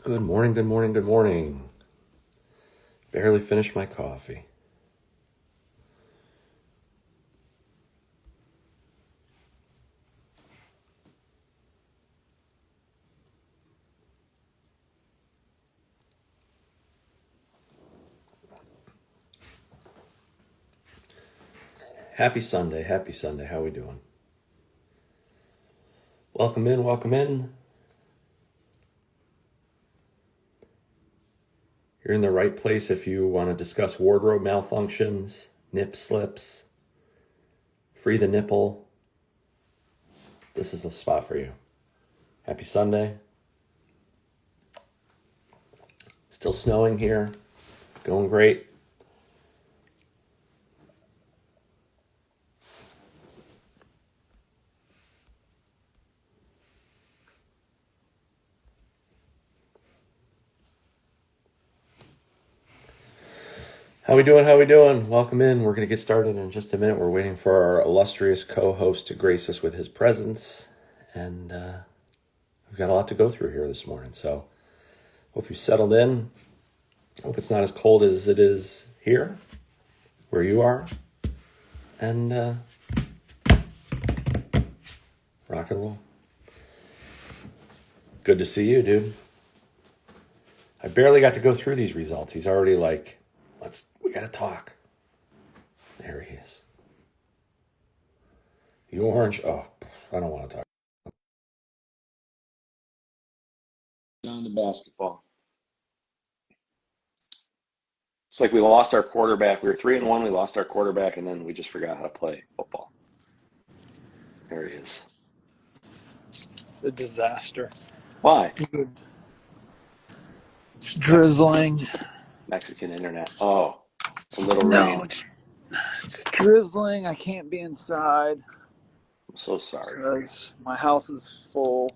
Good morning, good morning, good morning. Barely finished my coffee. Happy Sunday, happy Sunday. How we doing? Welcome in, welcome in. You're in the right place if you want to discuss wardrobe malfunctions, nip slips, free the nipple. This is a spot for you. Happy Sunday. Still snowing here. It's going great. How we doing? How we doing? Welcome in. We're going to get started in just a minute. We're waiting for our illustrious co-host to grace us with his presence. And we've got a lot to go through here this morning. So hope you settled in. Hope it's not as cold as it is here, where you are. And rock and roll. Good to see you, dude. I barely got to go through these results. He's already like, we got to talk. There he is. The orange. Oh, I don't want to talk. Down to basketball. It's like we lost our quarterback. We were 3-1. We lost our quarterback, and then we just forgot how to play football. There he is. It's a disaster. Why? It's drizzling. Mexican internet. Oh, a little No, rain. it's drizzling. I can't be inside I'm so sorry. because my house is full.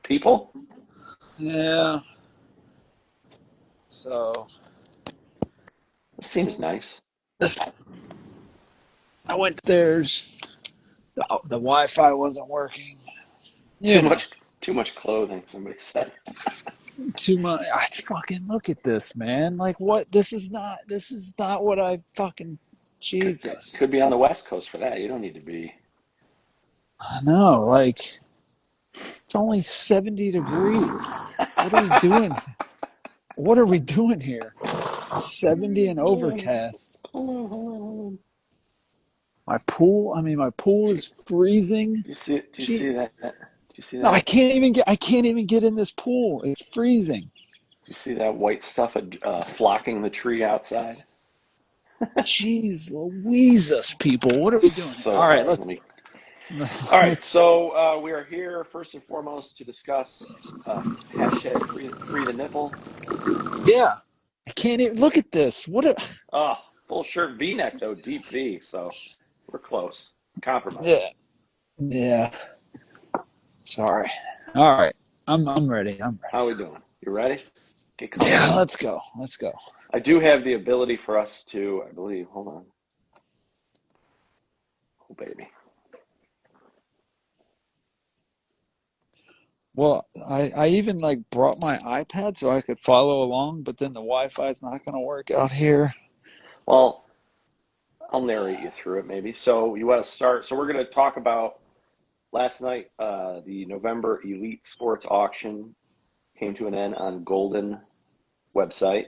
People? Yeah. So It seems nice. I went upstairs. The Wi-Fi wasn't working. Too much clothing, somebody said. Too much. I fucking look at this, man. Like what? This is not what I fucking. Jesus. Could be on the West Coast for that. You don't need to be. I know. Like it's only 70 degrees. What are we doing? What are we doing here? 70 and overcast. Hold on. My pool is freezing. Do you see that? No, I can't even get in this pool. It's freezing. Do you see that white stuff flocking the tree outside? Jeez Louises, people. What are we doing? So, all right, All right, so we are here first and foremost to discuss hashtag free the nipple. Yeah. I can't even look at this. Full shirt V-neck though, deep V, so we're close. Compromise. Yeah. Sorry. All right. I'm ready. How are we doing? You ready? Yeah, let's go. I do have the ability for us to, I believe, hold on. Oh, baby. Well, I even brought my iPad so I could follow along, but then the Wi-Fi is not going to work out here. Well, I'll narrate you through it maybe. So you want to start. So we're going to talk about last night, the November Elite Sports Auction came to an end on Goldin website.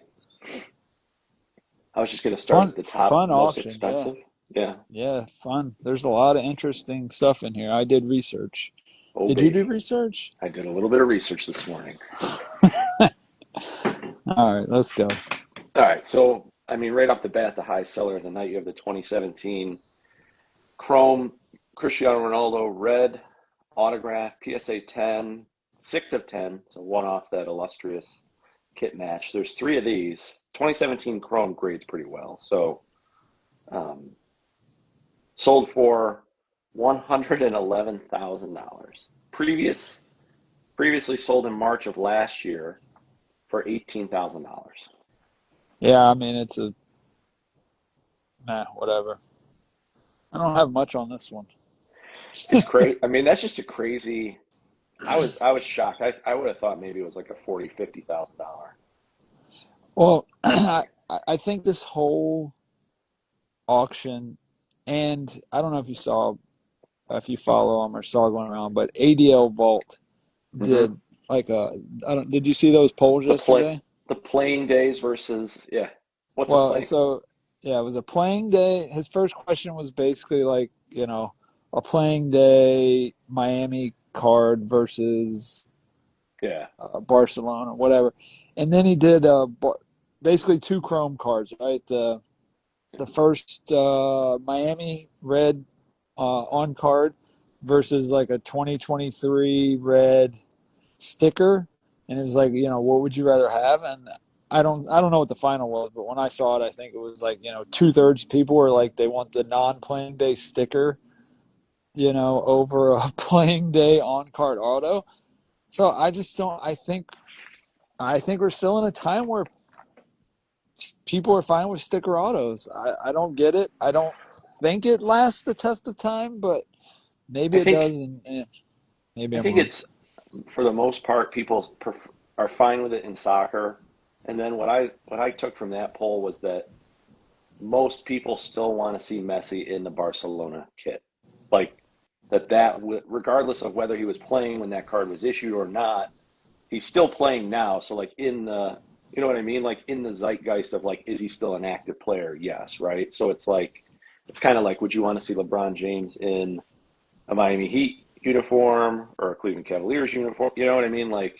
I was just going to start at the top, fun most auction, expensive. Yeah, fun. There's a lot of interesting stuff in here. I did research. Did you do research? I did a little bit of research this morning. All right, let's go. All right, so, right off the bat, the high seller of the night, you have the 2017 Chrome Cristiano Ronaldo Red Autograph PSA 10, 6 of 10, so one off that illustrious kit match. There's 3 of these. 2017 Chrome grades pretty well, so sold for $111,000. Previously sold in March of last year for $18,000. Yeah, it's whatever. I don't have much on this one. It's crazy. That's just a crazy I was shocked. I would have thought maybe it was like a 40, $50,000. Well, I think this whole auction, and I don't know if you saw, if you follow them or saw going around, but ADL Vault Mm-hmm. did like I don't, did you see those polls The play yesterday? the playing days versus yeah. What's a Well, play? so yeah, it was a playing day. His first question was basically like, a playing day Miami card versus Yeah. Barcelona, whatever. And then he did basically two Chrome cards, right? The first Miami red on card versus like a 2023 red sticker, and it was like, what would you rather have? And I don't know what the final was, but when I saw it, I think it was like, 2/3 people were like they want the non-playing day sticker, over a playing day on card auto. So I just don't. I think we're still in a time where people are fine with sticker autos. I don't get it. I don't think it lasts the test of time, but maybe I it does, think and maybe I I'm think wrong. it's for the most part people are fine with it in soccer. And then what I took from that poll was that most people still want to see Messi in the Barcelona kit. Like regardless of whether he was playing when that card was issued or not, he's still playing now. So like in the, you know what I mean? Like in the zeitgeist of like, is he still an active player? Yes, right. So it's like, it's kind of like, would you want to see LeBron James in a Miami Heat uniform or a Cleveland Cavaliers uniform? You know what I mean? Like,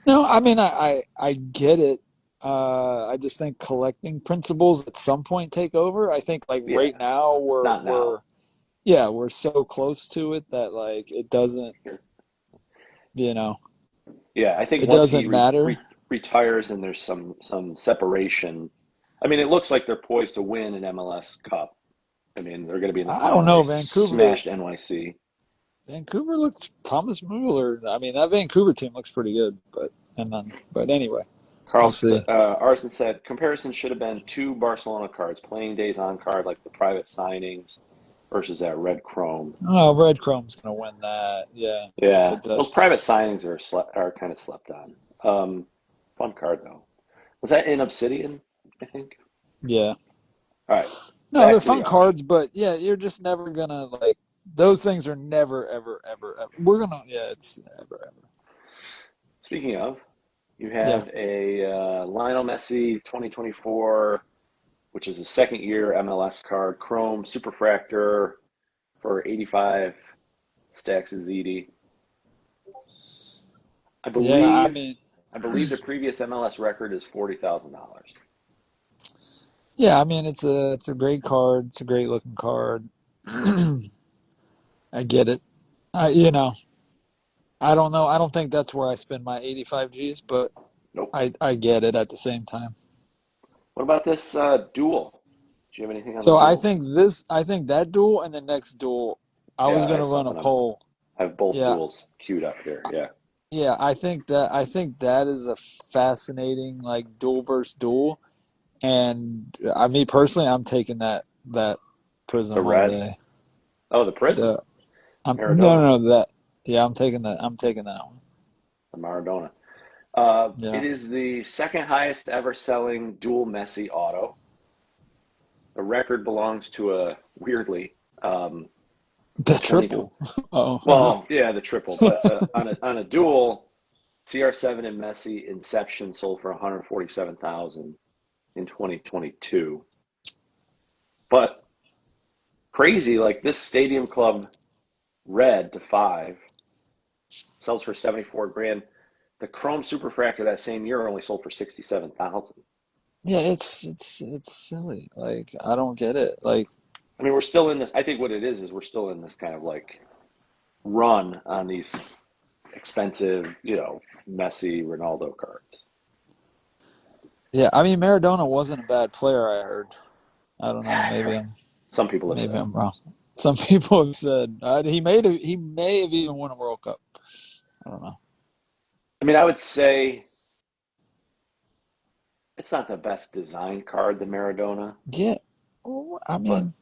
No, I mean I get it. I just think collecting principles at some point take over. I think like yeah, right now not we're now. yeah, we're so close to it that like it doesn't, you know, Yeah, I think it once he doesn't matter. retires and there's some separation. I mean, it looks like they're poised to win an MLS Cup. I mean, they're going to be in the I don't finals. know, They Vancouver. smashed NYC. Vancouver looks Thomas Mueller. I mean, that Vancouver team looks pretty good, but anyway, we'll see. Arson said comparison should have been two Barcelona cards, playing days on card like the private signings versus that red chrome. Oh, Red Chrome's gonna win that. Yeah, Yeah, it those private signings are kind of slept on. Fun card though. Was that in Obsidian? I think. yeah. All right, No, they're back to the fun auction. cards, but yeah, you're just never gonna like those things are never ever ever ever. We're gonna yeah, it's ever ever. Speaking of, you Yeah, have a Lionel Messi 2024, which is a second year MLS card, Chrome Superfractor for 85 stacks of ZD. I yeah. I believe mean, I believe the previous MLS record is $40,000. yeah. I mean, it's a great card. It's a great looking card. I get it. I don't know. I don't think that's where I spend my 85 G's, but Nope. I get it at the same time. What about this duel? Do you have anything on the So duel? I think that duel and the next duel, I Yeah, was I gonna have run a something on. poll. I have both Yeah, duels queued up here. Yeah. yeah. I think that is a fascinating like duel versus duel, and I mean personally, I'm taking that The Prism all red. day. Oh, the Prism. The no Maradona. no no that yeah I'm taking that one. The Maradona. It Yeah, is the second highest ever selling dual Messi auto. The record belongs to weirdly, the a 2020. triple. Oh, Well, yeah, the triple, but on a dual, CR7 and Messi Inception sold for 147,000 in 2022. But crazy, like this Stadium Club red to five sells for 74 grand. The Chrome Superfractor that same year only sold for 67,000. yeah. It's silly. Like I don't get it. Like I mean, we're still in this. I think what it is we're still in this kind of like run on these expensive, Messi, Ronaldo cards. yeah, I mean Maradona wasn't a bad player. I heard. I don't know. Some people have Maybe said. I'm wrong. Some people have said he may have even won a World Cup. I don't know. I mean, I would say it's not the best design card, the Maradona, Yeah, well, I but mean,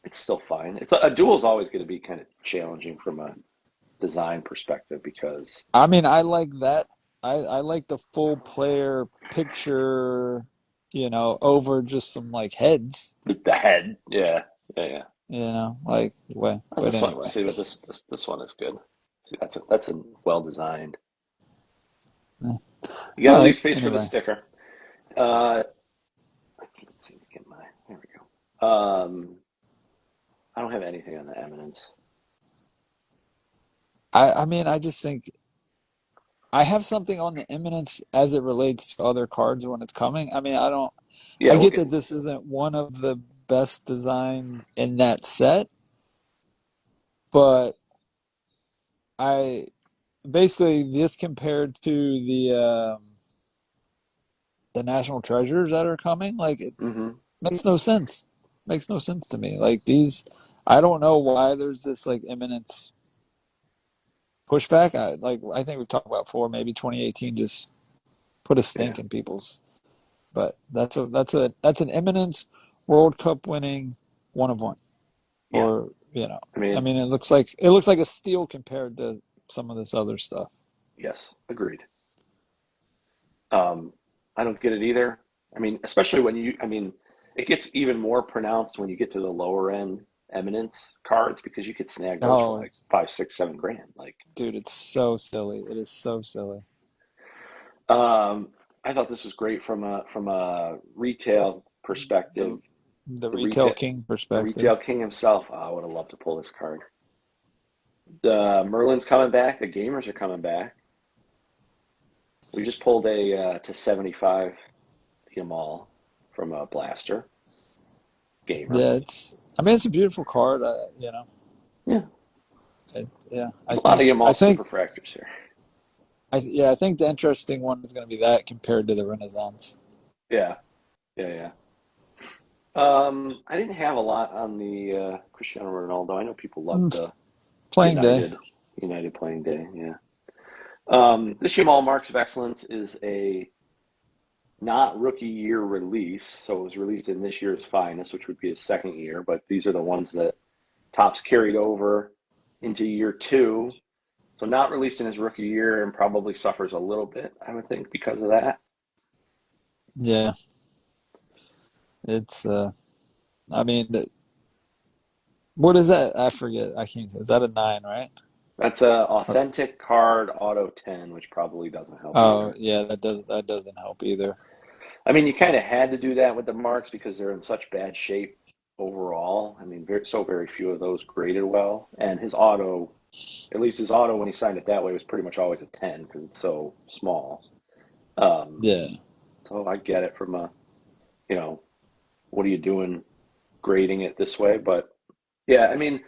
it's still fine. It's a duel is always going to be kind of challenging from a design perspective because I mean, I like that. I like the full player picture, over just some like heads, the head, yeah, yeah, yeah. like way. And But this one, anyway, see, but this one is good. See, that's a well designed. eh. You All got to leave right. space for the Anyway, sticker. I can't seem to get my. There we go. I don't have anything on the eminence. I mean, I just think I have something on the Eminence as it relates to other cards when it's coming. I mean, I don't. Yeah, I we'll get get. that this isn't one of the best designs in that set, but I basically this compared to the National Treasures that are coming, like it Hmm. makes no sense. Makes no sense to me. Like these, I don't know why there's this like Eminence pushback. I think we talked about before. Maybe 2018 just put a Yeah, stink in people's. But that's an Eminence World Cup winning one of one. yeah. Or I I mean, mean it looks like a steal compared to some of this other stuff. yes, agreed. Um, I don't get it either. I mean, especially when I mean, it gets even more pronounced when you get to the lower end eminence cards because you could snag those for Oh, like 5, 6, 7 grand. Like, dude, it's so silly. It is so silly. I thought this was great from a retail perspective. The the The retail retail, king the perspective. retail king himself. Oh, I would have loved to pull this card. The Merlin's coming back. The gamers are coming back. We just pulled a to 75 Yamal from a blaster gamer. Yeah, I mean it's a beautiful card. Yeah, Yeah, there's a lot of Yamal superfractors here. I think the interesting one is going to be that compared to the Renaissance. Yeah, yeah, yeah. I didn't have a lot on the Cristiano Ronaldo. I know people love It's the playing day. United playing day. Yeah. This Yamal Marks of Excellence is a not rookie year release, so it was released in this year's finest, which would be his second year. But these are the ones that Topps carried over into year two. So not released in his rookie year and probably suffers a little bit, I would think, because of that. Yeah, it's I mean, what is that? I forget. I can't say. Is that a 9, right? That's a authentic card auto 10, which probably doesn't help Oh, either. yeah, that doesn't help either. I mean, you kind of had to do that with the marks because they're in such bad shape overall. I mean, very few of those graded well. And his auto, at least his auto when he signed it that way, was pretty much always a 10 because it's so small. Um, Yeah. so I get it from you know, what are you doing grading it this way? But yeah, I mean,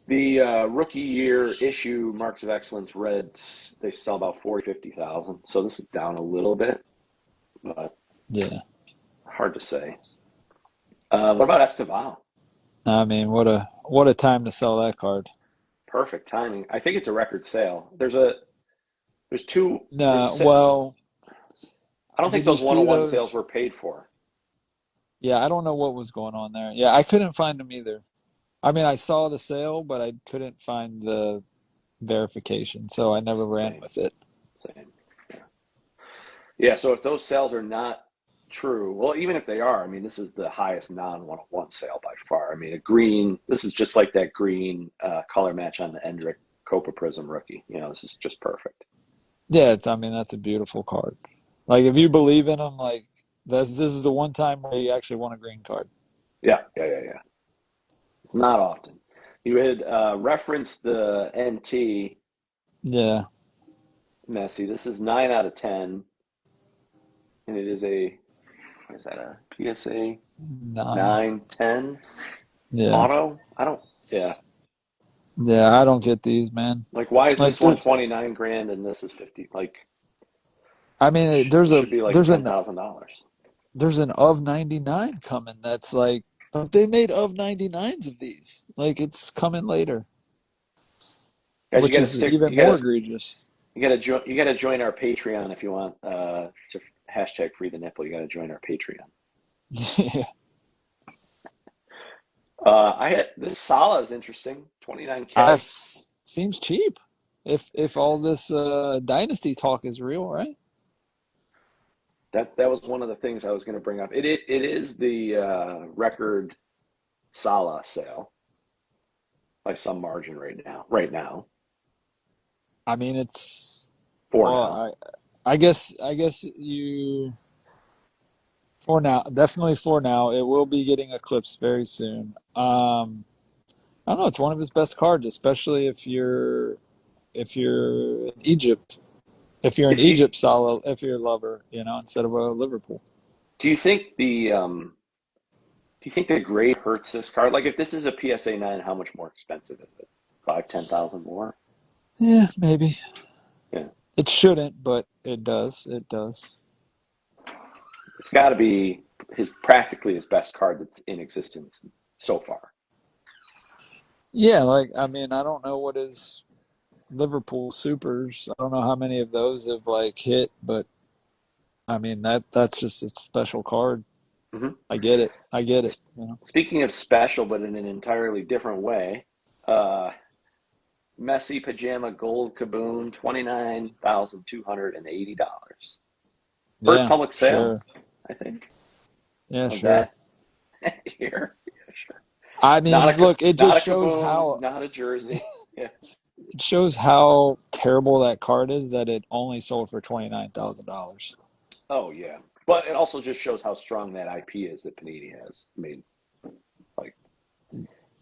the rookie year issue Marks of Excellence Reds, they sell about 40, 50,000. So this is down a little bit, but Yeah. hard to say. What about Esteval? I mean, what a time to sell that card. Perfect timing. I think it's a record sale. There's two. There's a Nah, set. well, I don't think did you those see 101 sales those? were paid for. Yeah, I don't know what was going on there. Yeah, I couldn't find them either. I mean, I saw the sale, but I couldn't find the verification, so I never ran Same, with it. same. Yeah. Yeah. So if those sales are not true, well, even if they are, I mean, this is the highest non-101 sale by far. I mean, a green. This is just like that green color match on the Endrick Copa Prism rookie. This is just perfect. Yeah, I mean, that's a beautiful card. Like, if you believe in them, like, this is the one time where you actually want a green card. Yeah, yeah, yeah, yeah. Not often. You had referenced the NT Yeah, Messi. This is 9 out of 10, and it is a what is that, a PSA 9. 910 Yeah. auto? I don't. Yeah. Yeah, I don't get these, man. Like, why is Like, this one 29 grand and this is 50? Like, I mean, this should be like $10,000. there's an of 99 coming that's like they made of 99s of these. Like it's coming later, Guys, you which got to is stick. even more egregious. You got to join our Patreon if you want to hashtag free the nipple. You got to join our Patreon. Yeah. I had this Salah is interesting. I've 29K. seems cheap. If all this dynasty talk is real, right? That was one of the things I was going to bring up. It is the record Salah sale by some margin right now. Right now, I mean, it's for well, now. I guess you for now, definitely for now, it will be getting eclipsed very soon. I don't know. It's one of his best cards, especially if you're in Egypt. If you're in If you Egypt, Salah, if you're a lover, instead of a Liverpool. do you think the grade hurts this card? Like if this is a PSA 9, how much more expensive is it? 5, 10,000 more? Yeah, maybe. Yeah, It shouldn't, but it does. It does. it's got to be practically his best card that's in existence so far. Yeah, like I mean, I don't know what his Liverpool supers. I don't know how many of those have like hit, but I mean that's just a special card. hmm I get it. I get it. Speaking of special, but in an entirely different way, uh, Messi Pajama Gold Kaboom, $29,280. First Yeah, public sale, sure. I think, Yeah, of sure. that here. Yeah, sure. I Not mean, look, it not just a shows Kaboom, how not a jersey. Yeah. terrible that card is that it only sold for $29,000. Oh yeah. But it also just shows how strong that IP is that Panini has. I mean, like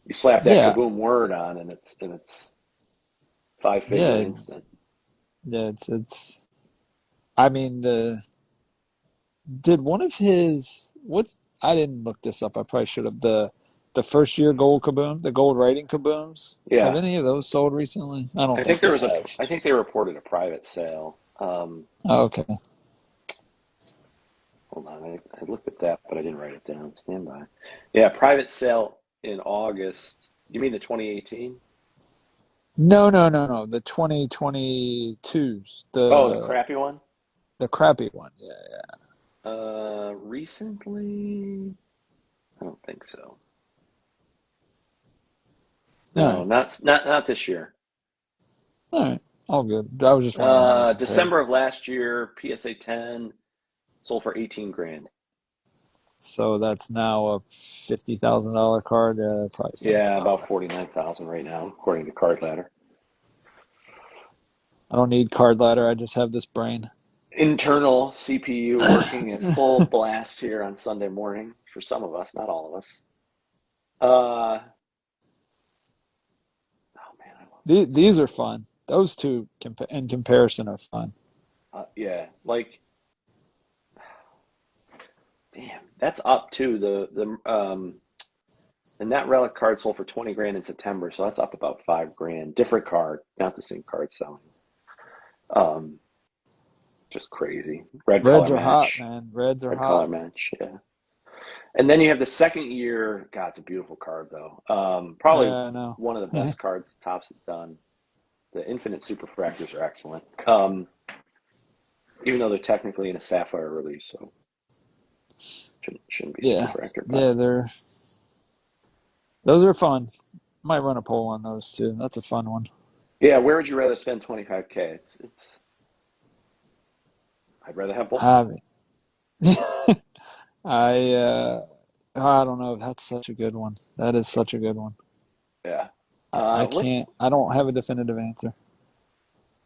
you slap that Yeah, Kaboom word on, and it's five figure yeah, instant. yeah. It's. I mean, did one of his what's I didn't look this up. I probably should have. The first year gold kaboom, the gold writing kabooms. Have Yeah. any of those sold recently? I don't think they have. I think they reported a private sale. Oh, okay. Hold on, I looked at that, but I didn't write it down. Stand by. Yeah, private sale in August. You mean the 2018? No, no, no, no. The 2022s. Oh, the The crappy one? the crappy one. Yeah, Recently? I don't think so. yeah. All No, right. not this year. All right. All good. I was just wondering how they compared. December of last year, PSA 10 sold for 18 grand. So that's now a $50,000 card. Probably something Yeah, about lower. 49,000 right now, according to Card Ladder. I don't need card ladder. I just have this brain. Internal CPU working at full blast here on Sunday morning for some of us, not all of us. Oh man, I love These are fun. Those two in comparison are fun. yeah, like damn, that's up too. The net relic card sold for 20 grand in September, so that's up about 5 grand. Different card, not the same card selling. Um, just crazy. Red color Reds are hot, match. man. Reds are Red color hot. match. Yeah. And then you have the second year. God, it's a beautiful card though. Probably Yeah, I know. one of the Yeah. best cards Topps has done. The Infinite Superfractors are excellent. Even though they're technically in a sapphire release, so shouldn't be Yeah. superfractor. But Yeah, those are fun. Might run a poll on those too. That's a fun one. yeah, where would you rather spend 25K? It's. I'd rather have both. I I I don't know. That's such a good one. That is such a good one. Yeah. I What can't. I don't have a definitive answer.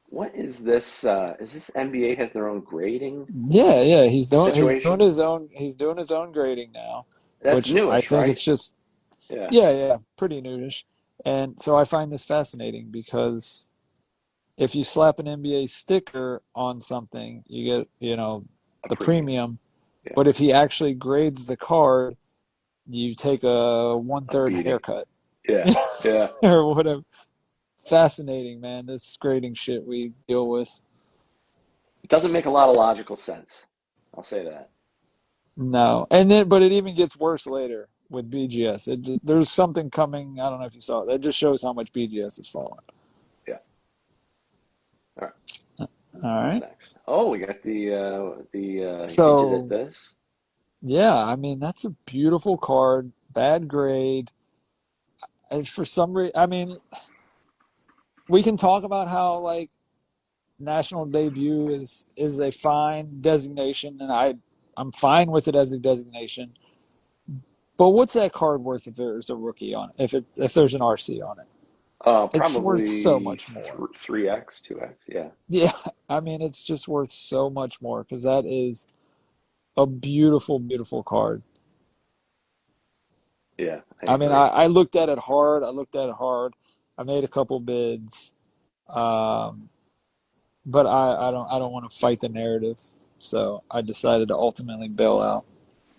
what is this? Is this NBA has their own grading Yeah, yeah. He's doing situation? his own grading now, That's which I newish, think right? it's just Yeah. yeah, yeah, pretty nudish. And so I find this fascinating because if you slap an NBA sticker on something, you get, A the premium. premium. Yeah. But if he actually grades the card, you take a A one-third beating. haircut Yeah. Yeah. or whatever. Fascinating, man. This grading shit we deal with. It doesn't make a lot of logical sense. I'll say that. No, but it even gets worse later with BGS. There's something coming. I don't know if you saw it. That just shows how much BGS has fallen. Yeah. All right. All What's right. next? Oh, we got the hinted at So this. yeah, I mean that's a beautiful card. Bad grade. And for some reason, I mean, we can talk about how like national debut is a fine designation, and I'm fine with it as a designation. But what's that card worth if there's a rookie on it? If there's an RC on it, it's worth so Probably much more. 3x, 2x. Yeah. Yeah, I mean it's just worth so much more because that is a beautiful, beautiful card. Yeah, I I mean, agree. I looked at it hard. I looked at it hard. I made a couple bids, um, but I don't want to fight the narrative, so I decided to ultimately bail out.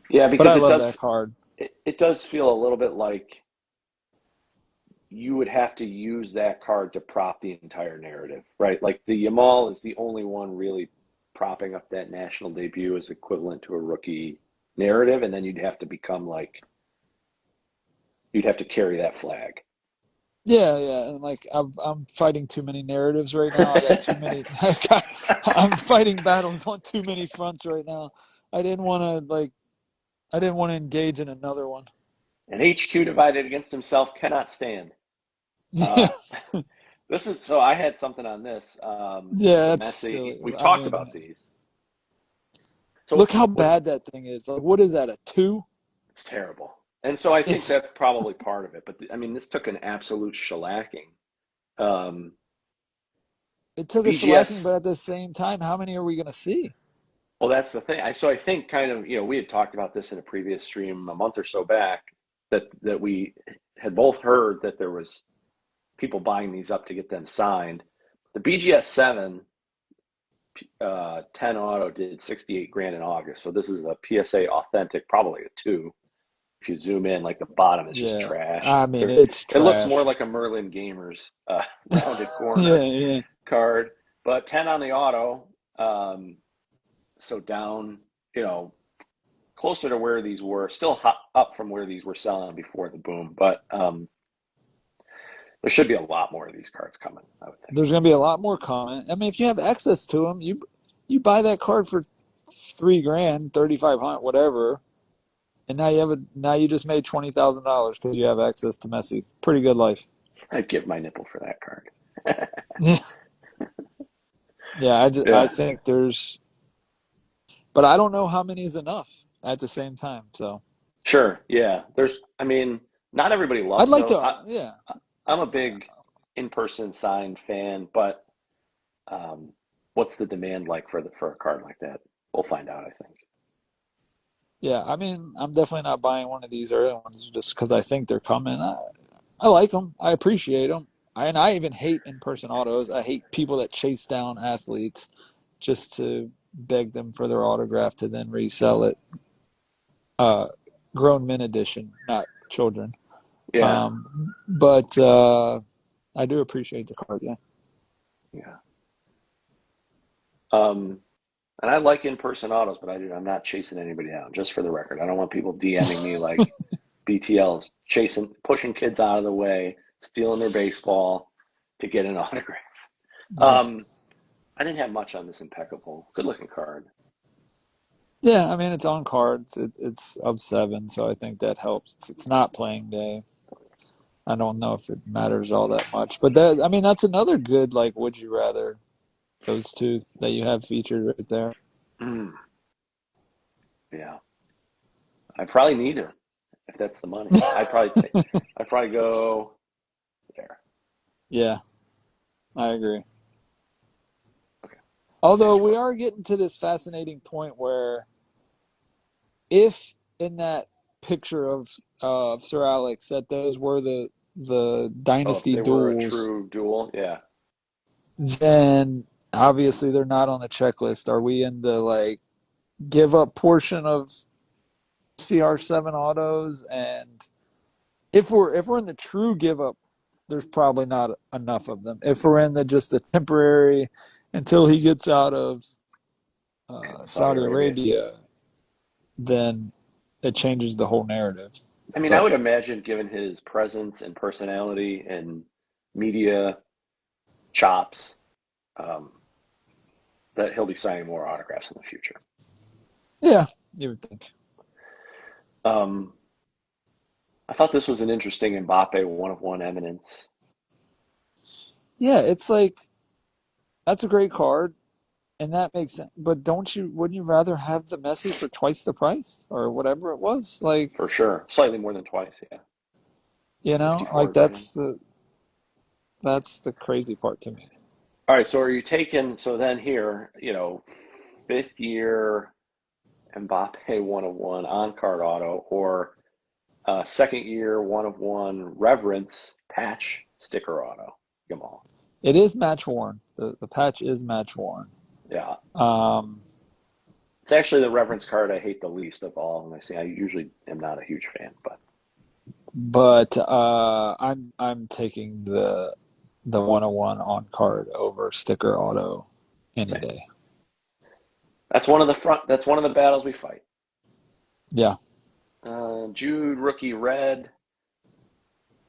Yeah, But I because love that card. it does feel a little bit like you would have to use that card to prop the entire narrative, right? Like the Yamal is the only one really propping up that national debut as equivalent to a rookie narrative, and then you'd have to carry that flag. Yeah, yeah, and like I'm fighting too many narratives right now. I got too many. I'm fighting battles on too many fronts right now. I didn't want to like. I didn't want to engage in another one. An HQ divided against himself cannot stand. Yeah, Uh, this is so. I had something on this. yeah, The that's Messi. silly. We've I talked mean, about these. look So how what? bad that thing is. Like, what is that? A two? It's terrible. And so I think It's that's probably part of it. But I mean, this took an absolute shellacking. Um, it took a shellacking, BGS. but at the same time, how many are we gonna see? Well, that's the thing. So I think kind of, we had talked about this in a previous stream a month or so back that we had both heard that there was people buying these up to get them signed. The BGS 7 10 auto did 68 grand in August. So this is a PSA authentic, probably a 2. If you zoom in, like the bottom is just Yeah, trashed. I mean it's It looks more trash. like a Merlin Gamers rounded corner Yeah, yeah, card, but 10 on the auto. Um, so down, you know, closer to where these were, still up from where these were selling before the boom, but there should be a lot more of these cards coming, I would think. there's gonna be a lot more comment. I mean, if you have access to them, you buy that card for 3 grand, 3,500, whatever, and now you just made $20,000 because you have access to Messi. Pretty good life. I'd give my nipple for that card. Yeah, yeah. I Yeah, think there's, but I don't know how many is enough at the same time. So sure. Yeah, I mean, not everybody I'd loves like those. to, yeah, I'm a big in-person signed fan, but what's the demand like for a card like that? We'll find out, I think. yeah. I mean, I'm definitely not buying one of these early ones just because I think they're coming. I like them. I appreciate them. And I even hate in-person autos. I hate people that chase down athletes just to beg them for their autograph to then resell it. Uh, Grown men edition, not children. Yeah, But I do appreciate the card. Yeah. yeah. Um, and I like in-person autos, but I'm not chasing anybody down. Just for the record, I don't want people DMing me like BTLs pushing kids out of the way, stealing their baseball to get an autograph. Yeah. Um, I didn't have much on this impeccable, good-looking card. Yeah. I mean, it's on cards. It's of 7, so I think that helps. It's not playing day. I don't know if it matters all that much, but I mean, that's another good like. Would you rather? Those two that you have featured right there. Mm, yeah, I probably neither if that's the money. I'd probably go there. Yeah, I agree. Okay, Although next we card. are getting to this fascinating point where if in that picture of Sir Alex that those were the Oh, if dynasty they were a duels, true duel, yeah. then obviously they're not on the checklist. Are we in the like give up portion of CR7 autos? And if we're in the true give up, there's probably not enough of them. If we're in the just the temporary until he gets out of Saudi Saudi Arabia. Arabia, then it changes the whole narrative. I mean, I But would imagine, given his presence and personality and media chops, um, that he'll be signing more autographs in the future. yeah, you would think. Um, I thought this was an interesting Mbappe one of one eminence. Yeah, it's like that's a great card, and that makes sense. But wouldn't you rather have the Messi for twice the price or whatever it was? Like, For sure. Slightly more than twice, yeah. like 54 grand. that's the crazy part to me. All right, so are you taking, so then here, fifth year Mbappe 1 of 1 on card auto, or second year 1 of 1 reverence patch sticker auto? Jamal. It is match worn. The patch is match worn. Yeah. Um, It's actually the reverence card I hate the least of all. And I usually am not a huge fan, but but I'm taking the 101 on card over sticker auto any same. day. That's one of the battles we fight. Yeah, Jude rookie red.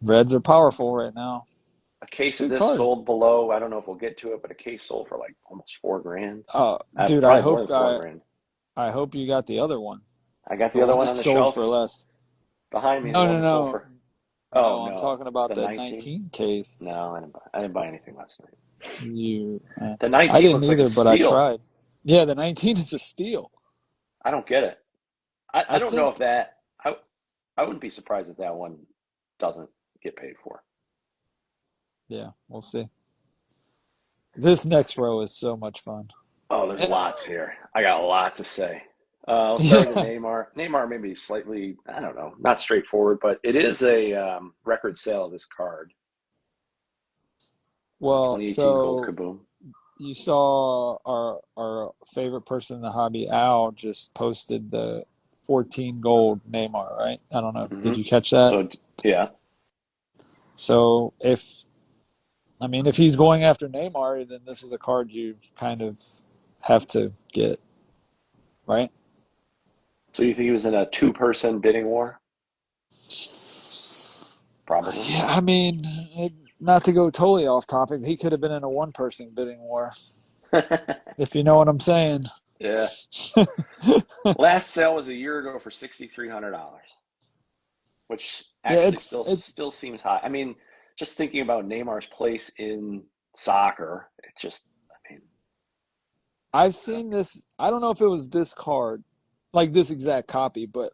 Reds are powerful right now. A It's case a of good this card. sold below. I don't know if we'll get to it, but a case sold for like almost 4 grand. Dude, Probably more than 4 grand. I hope you got the other one, I got the the other one one that on the sold shelf for less. behind me. The No, one no, that sold no, for. Oh no. I'm no, talking about the the 19. 19 case. No, I didn't buy anything last night. You, The I 19 didn't looks like a either, but I steal. tried. Yeah, the 19 is a steal. I don't get it. I I don't know if think. that. I wouldn't be surprised if that one doesn't get paid for. Yeah, we'll see. This next row is so much fun. Oh, there's lots here. I got a lot to say. I'll start with the Yeah. Neymar. Neymar may be slightly, I don't know, not straightforward, but it is a record sale of this card. Well, 2018 Gold so Kaboom. you saw our favorite person in the hobby, Al, just posted the 14 gold Neymar, right? I don't know. Hmm. Did you catch that? So yeah, So if he's going after Neymar, then this is a card you kind of have to get, right? so you think he was in a two-person bidding war? Probably. Yeah, I mean, not to go totally off topic, he could have been in a one-person bidding war, if you know what I'm saying. Yeah. Last sale was a year ago for $6,300, which Yeah, actually still seems high. I mean, just thinking about Neymar's place in soccer, it just, I mean, I've I don't, seen this. I don't know if it was this card, like this exact copy, but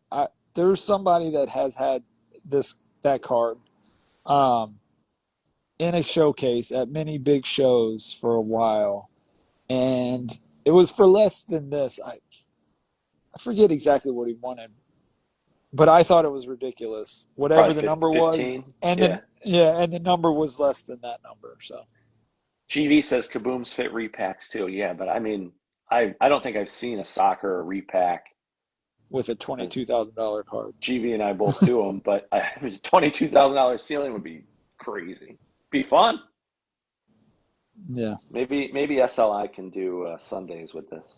there's somebody that has had that card um, in a showcase at many big shows for a while, and it was for less than this. I forget exactly what he wanted, but I thought it was ridiculous. Whatever the probably number was, 15. and Yeah. then yeah, and the number was less than that number. So GV says Kabooms fit repacks too. Yeah, but I mean, I don't think I've seen a soccer repack. with a $22,000 card, GV and I both do them, but $22,000 ceiling would be crazy. Be fun. yeah. Maybe SLI can do Sundays with this.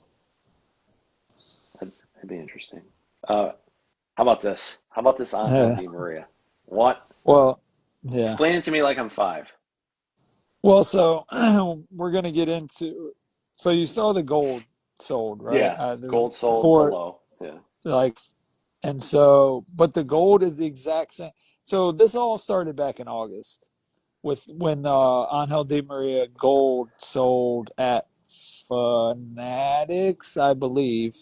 That'd be interesting. How about this? How about this Angel Yeah. Di Maria? What? Well, yeah. Explain it to me like I'm 5. Well, so we're gonna get into. So you saw the gold sold, right? Yeah, There's gold sold for below. Yeah. like, and so, but the gold is the exact same. So this all started back in August with when Angel Di Maria gold sold at Fanatics, I believe,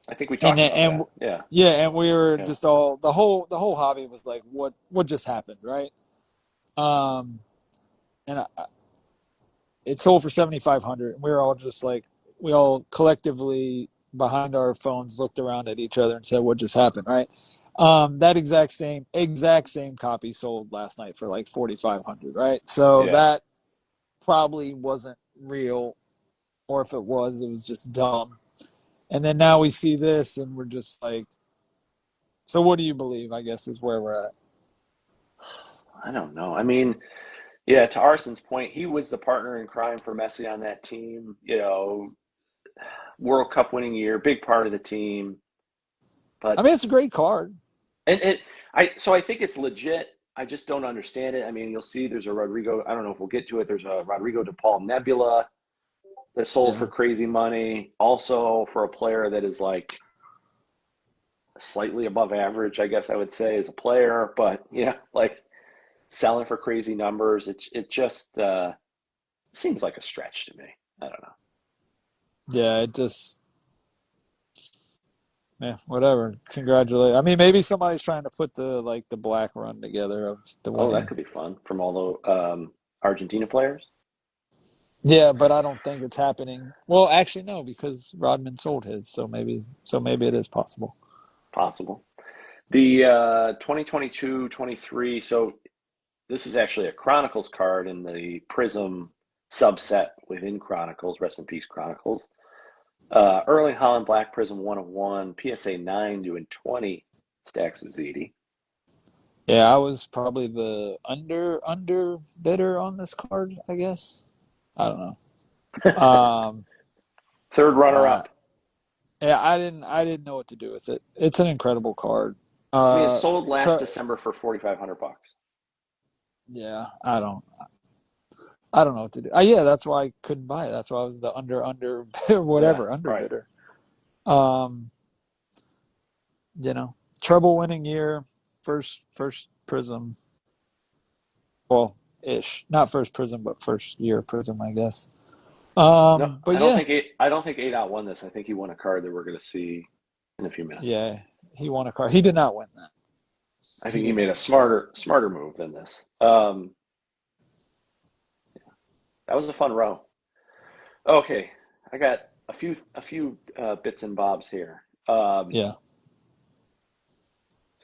I think we and talked about and that. Yeah. yeah, and we were Yeah. just all the whole hobby was like, what just happened, right? Um, and it sold for 7,500. We were all just like, we all collectively behind our phones looked around at each other and said, "What just happened?" Right? That exact same copy sold last night for like 4,500. Right? So Yeah. that probably wasn't real, or if it was just dumb. And then now we see this, and we're just like, so what do you believe? I guess is where we're at. I don't know. I mean, yeah, to Arson's point, he was the partner in crime for Messi on that team. World Cup winning year, big part of the team. I But mean, it's a great card. and I think it's legit. I just don't understand it. I mean, you'll see there's a Rodrigo. I don't know if we'll get to it. There's a Rodrigo De Paul Nebula that sold for Yeah. crazy money. Also for a player that is like slightly above average, I guess I would say, as a player. But yeah, like selling for crazy numbers. It just seems like a stretch to me. I don't know. Yeah, it just, yeah, whatever. Congratulate. I mean, maybe somebody's trying to put the black run together of the Oh, that winning. could be fun from all the Argentina players. Yeah, but I don't think it's happening. Well, actually, no, because Rodman sold his, so maybe it is possible. Possible. The 2022-23, so this is actually a Chronicles card in the Prism subset within Chronicles. Rest in peace, Chronicles. Erling Haaland Black Prism 1 of 1, PSA 9 doing 20 stacks of ZD. Yeah, I was probably the under bidder on this card, I guess. I don't know. Um, Third runner uh, up. yeah, I didn't know what to do with it. It's an incredible card. I mean, it Uh, sold last try, December for $4,500. yeah, I don't know what to do. Yeah, that's why I couldn't buy it. That's why I was the under Yeah, whatever under right. bidder. Um, treble winning year, first Prism. Well, ish, not first Prism, but first year Prism, I guess. No, But yeah, I don't think ADOT won this. I think he won a card that we're going to see in a few minutes. yeah, he won a card. He did not win that. I He think he did made not. a smarter move than this. That was a fun row. Okay, I got a few bits and bobs here. Yeah,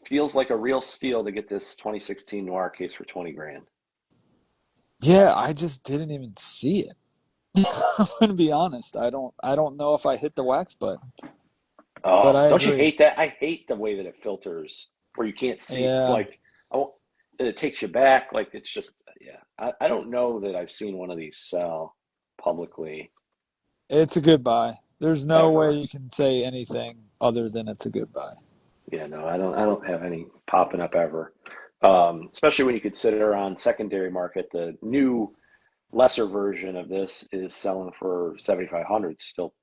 Feels like a real steal to get this 2016 Noir case for 20 grand. yeah. I just didn't even see it. I'm gonna be honest. I don't know if I hit the wax button, but Oh, I don't you agree. hate that? I hate the way that it filters where you can't see, Yeah, like, oh, that it takes you back. Like, it's just, yeah. I don't know that I've seen one of these sell publicly it's a good buy. There's no way ever. you can say anything other than it's a good buy. Yeah, no, I don't have any popping up ever. Especially when you consider on secondary market, the new lesser version of this is selling for 7,500 still,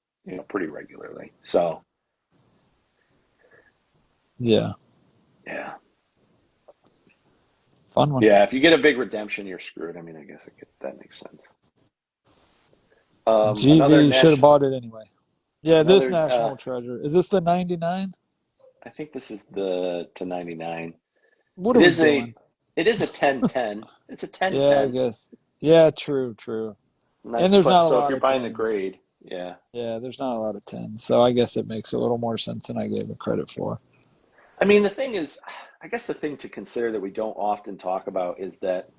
pretty regularly. So, Yeah, yeah. fun one. Yeah, if you get a big redemption, you're screwed. I mean, I guess that makes sense. Another GB should have national, bought it anyway. Yeah, this another. national treasure. Is this the 99? I think this is the to 99. What It are we is doing? a 10-10. It's a Yeah, I 10-10. guess. Yeah, true. And Not, there's but not a so if lot you're of buying the tens. grade, yeah. Yeah, there's not a lot of tens. So I guess it makes a little more sense than I gave it credit for. I mean, the thing is, I guess the thing to consider that we don't often talk about is that,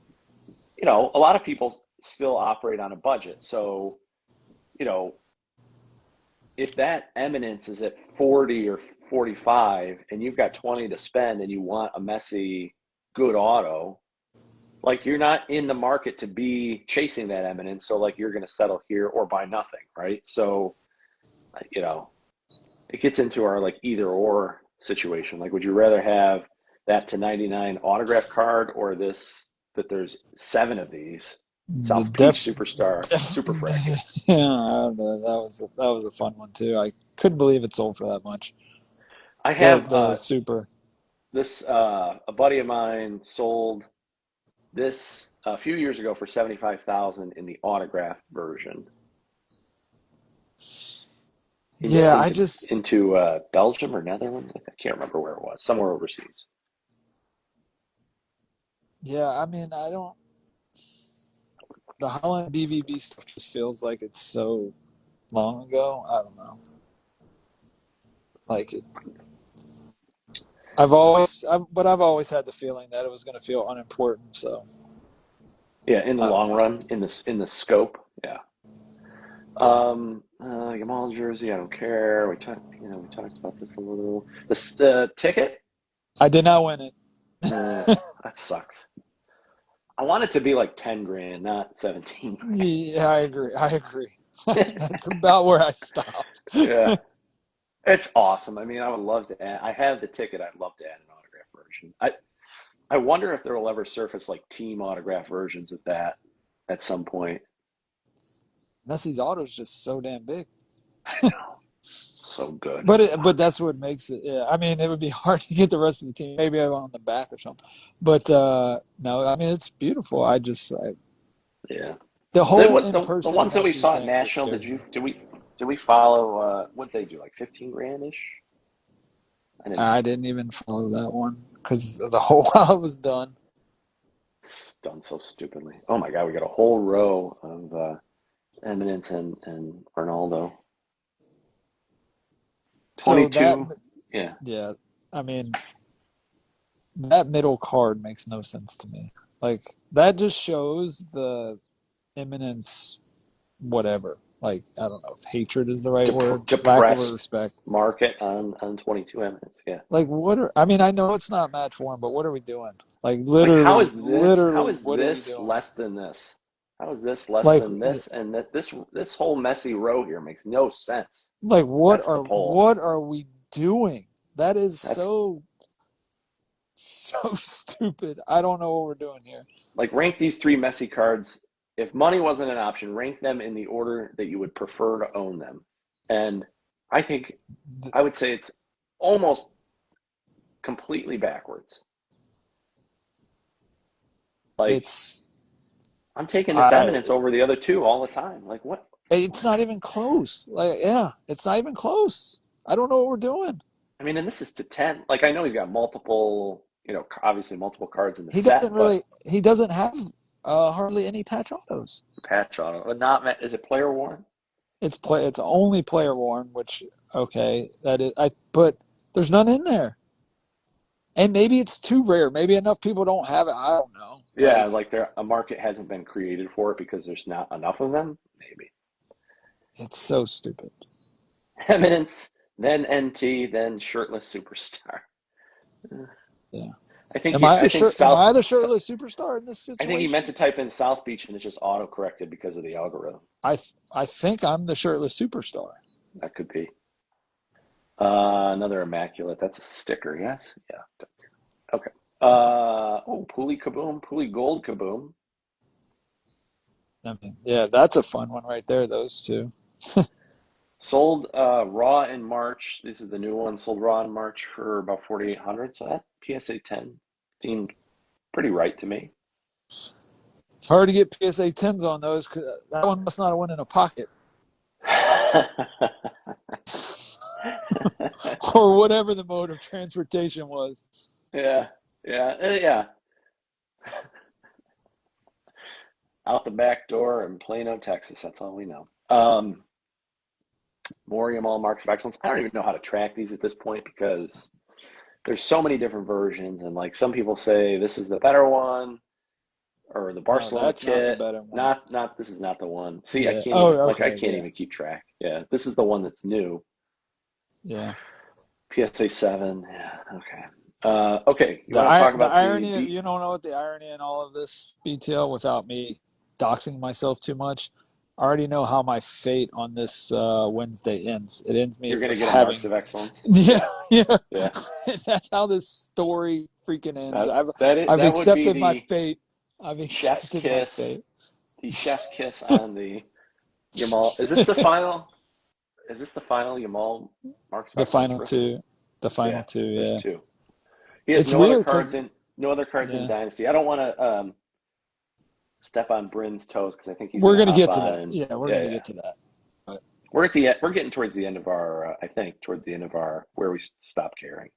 a lot of people still operate on a budget. So, you know, if that eminence is at 40 or 45 and you've got 20 to spend and you want a messy, good auto, like you're not in the market to be chasing that eminence. So, like, you're going to settle here or buy nothing, right? So, you know, it gets into our like either or situation. Like, would you rather have that to 99 autograph card or this that there's 7 of these The South Peak def, Superstar def Super Fracted? Yeah, I don't know. That was a fun one too. I couldn't believe it sold for that much. I The have the super. this a buddy of mine sold this a few years ago for 75,000 in the autograph version Yeah, I into just Belgium or Netherlands. I can't remember where it was, somewhere overseas. yeah, I mean, I don't the Holland BVB stuff just feels like it's so long ago. I don't know. Like it, but I've always had the feeling that it was going to feel unimportant. So Yeah, in the I don't long know. run, in the scope, yeah. Yeah, Yamal jersey, I don't care. We talked about this a little. The ticket, I did not win it. uh, that sucks. I want it to be like 10 grand, not 17 Yeah, I agree. I agree. grand. That's about where I stopped. Yeah, it's awesome. I mean, I would love to add. I have the ticket. I'd love to add an autograph version. I wonder if there will ever surface like team autograph versions of that at some point. Messi's auto is just so damn big. I know. So good. But that's what makes it. Yeah, I mean, it would be hard to get the rest of the team. Maybe I'm on the back or something. But no, I mean, it's beautiful. Yeah. The whole in The person ones that we Messi saw at thing just National, scares me. did we follow what they do, like 15 grand ish? I didn't I didn't even follow that one because the whole while it was done. It's done so stupidly. Oh my god, we got a whole row of Eminence and Ronaldo. So that 22. Yeah. yeah, I mean that middle card makes no sense to me. Like that just shows the imminence, whatever. Like I don't know if hatred is the right word, lack of Depressed respect. market on 22 Eminence. Yeah. Like I mean, I know it's not match form, but what are we doing? Like Like how literally, is what are we this doing? less than this? How is this less Like, than this? And that this whole messy row here makes no sense. like That's the poll. what are we doing? That is That's so stupid. I don't know what we're doing here. like rank these three messy cards. If money wasn't an option, rank them in the order that you would prefer to own them. And I think I would say it's almost completely backwards. Like It's I'm taking this I Eminence over the other two all the time. Like what? it's not even close. Like yeah, it's not even close. I don't know what we're doing. I mean, and this is to 10. Like I know he's got multiple, obviously multiple cards in the He set, doesn't but really he doesn't have hardly any patch autos. patch on it. But not is it player worn? It's only player worn, which okay, that is but there's none in there. And maybe it's too rare. Maybe enough people don't have it. I don't know. Yeah, like a market hasn't been created for it because there's not enough of them. Maybe It's so stupid. Eminence, then NT, then shirtless superstar. Yeah. I think Am I I the think am South. I the shirtless superstar in this I think he meant to situation? type in South Beach and it just auto corrected because of the algorithm. I think I'm the shirtless superstar. That could be. Another immaculate. That's a sticker. Yes. Yeah. Okay. Yeah. Pulley Kaboom, Pulley Gold Kaboom. I mean, yeah, that's a fun one right there. Those two. Sold raw in March. This is the new one. Sold raw in March for about 4,800. So that PSA 10 seemed pretty right to me. It's hard to get PSA 10s on those because that one must not have went in a pocket or whatever the mode of transportation was. Yeah, yeah. Out the back door in Plano, Texas. That's all we know. Morium all marks of excellence. I don't even know how to track these at this point because there's so many different versions, and like some people say this is the better one or the No, Barcelona that's not the kit. better one. Not this is not the one. See, I Yeah. can't Oh, even I okay. can't Yeah. even keep track. Yeah, this is the one that's new. Yeah. PSA 7. Yeah, okay. Okay, you The want to talk the about the irony, beat? you don't know what the irony in all of this BTL without me doxing myself too much. I already know how my fate on this Wednesday ends. It ends me You're going to with get a marks of having, excellence. yeah, Yeah, yeah. yeah. That's how this story freaking ends. I've That would be accepted my the fate. I've chef's accepted my kiss. fate. The chef's kiss on the Yamal. Is this the final? Is this the final Yamal marks of The excellence final rookie? two, the Yeah, final two. there's Yeah, two. He has it's weird because no other cards in yeah, Dynasty. I don't want to step on Bryn's toes because I think he's going we're to gonna hop get to on that. and Yeah, we're yeah, gonna yeah. get to that. But We're getting towards the end of our I think towards the end of our where we stop caring.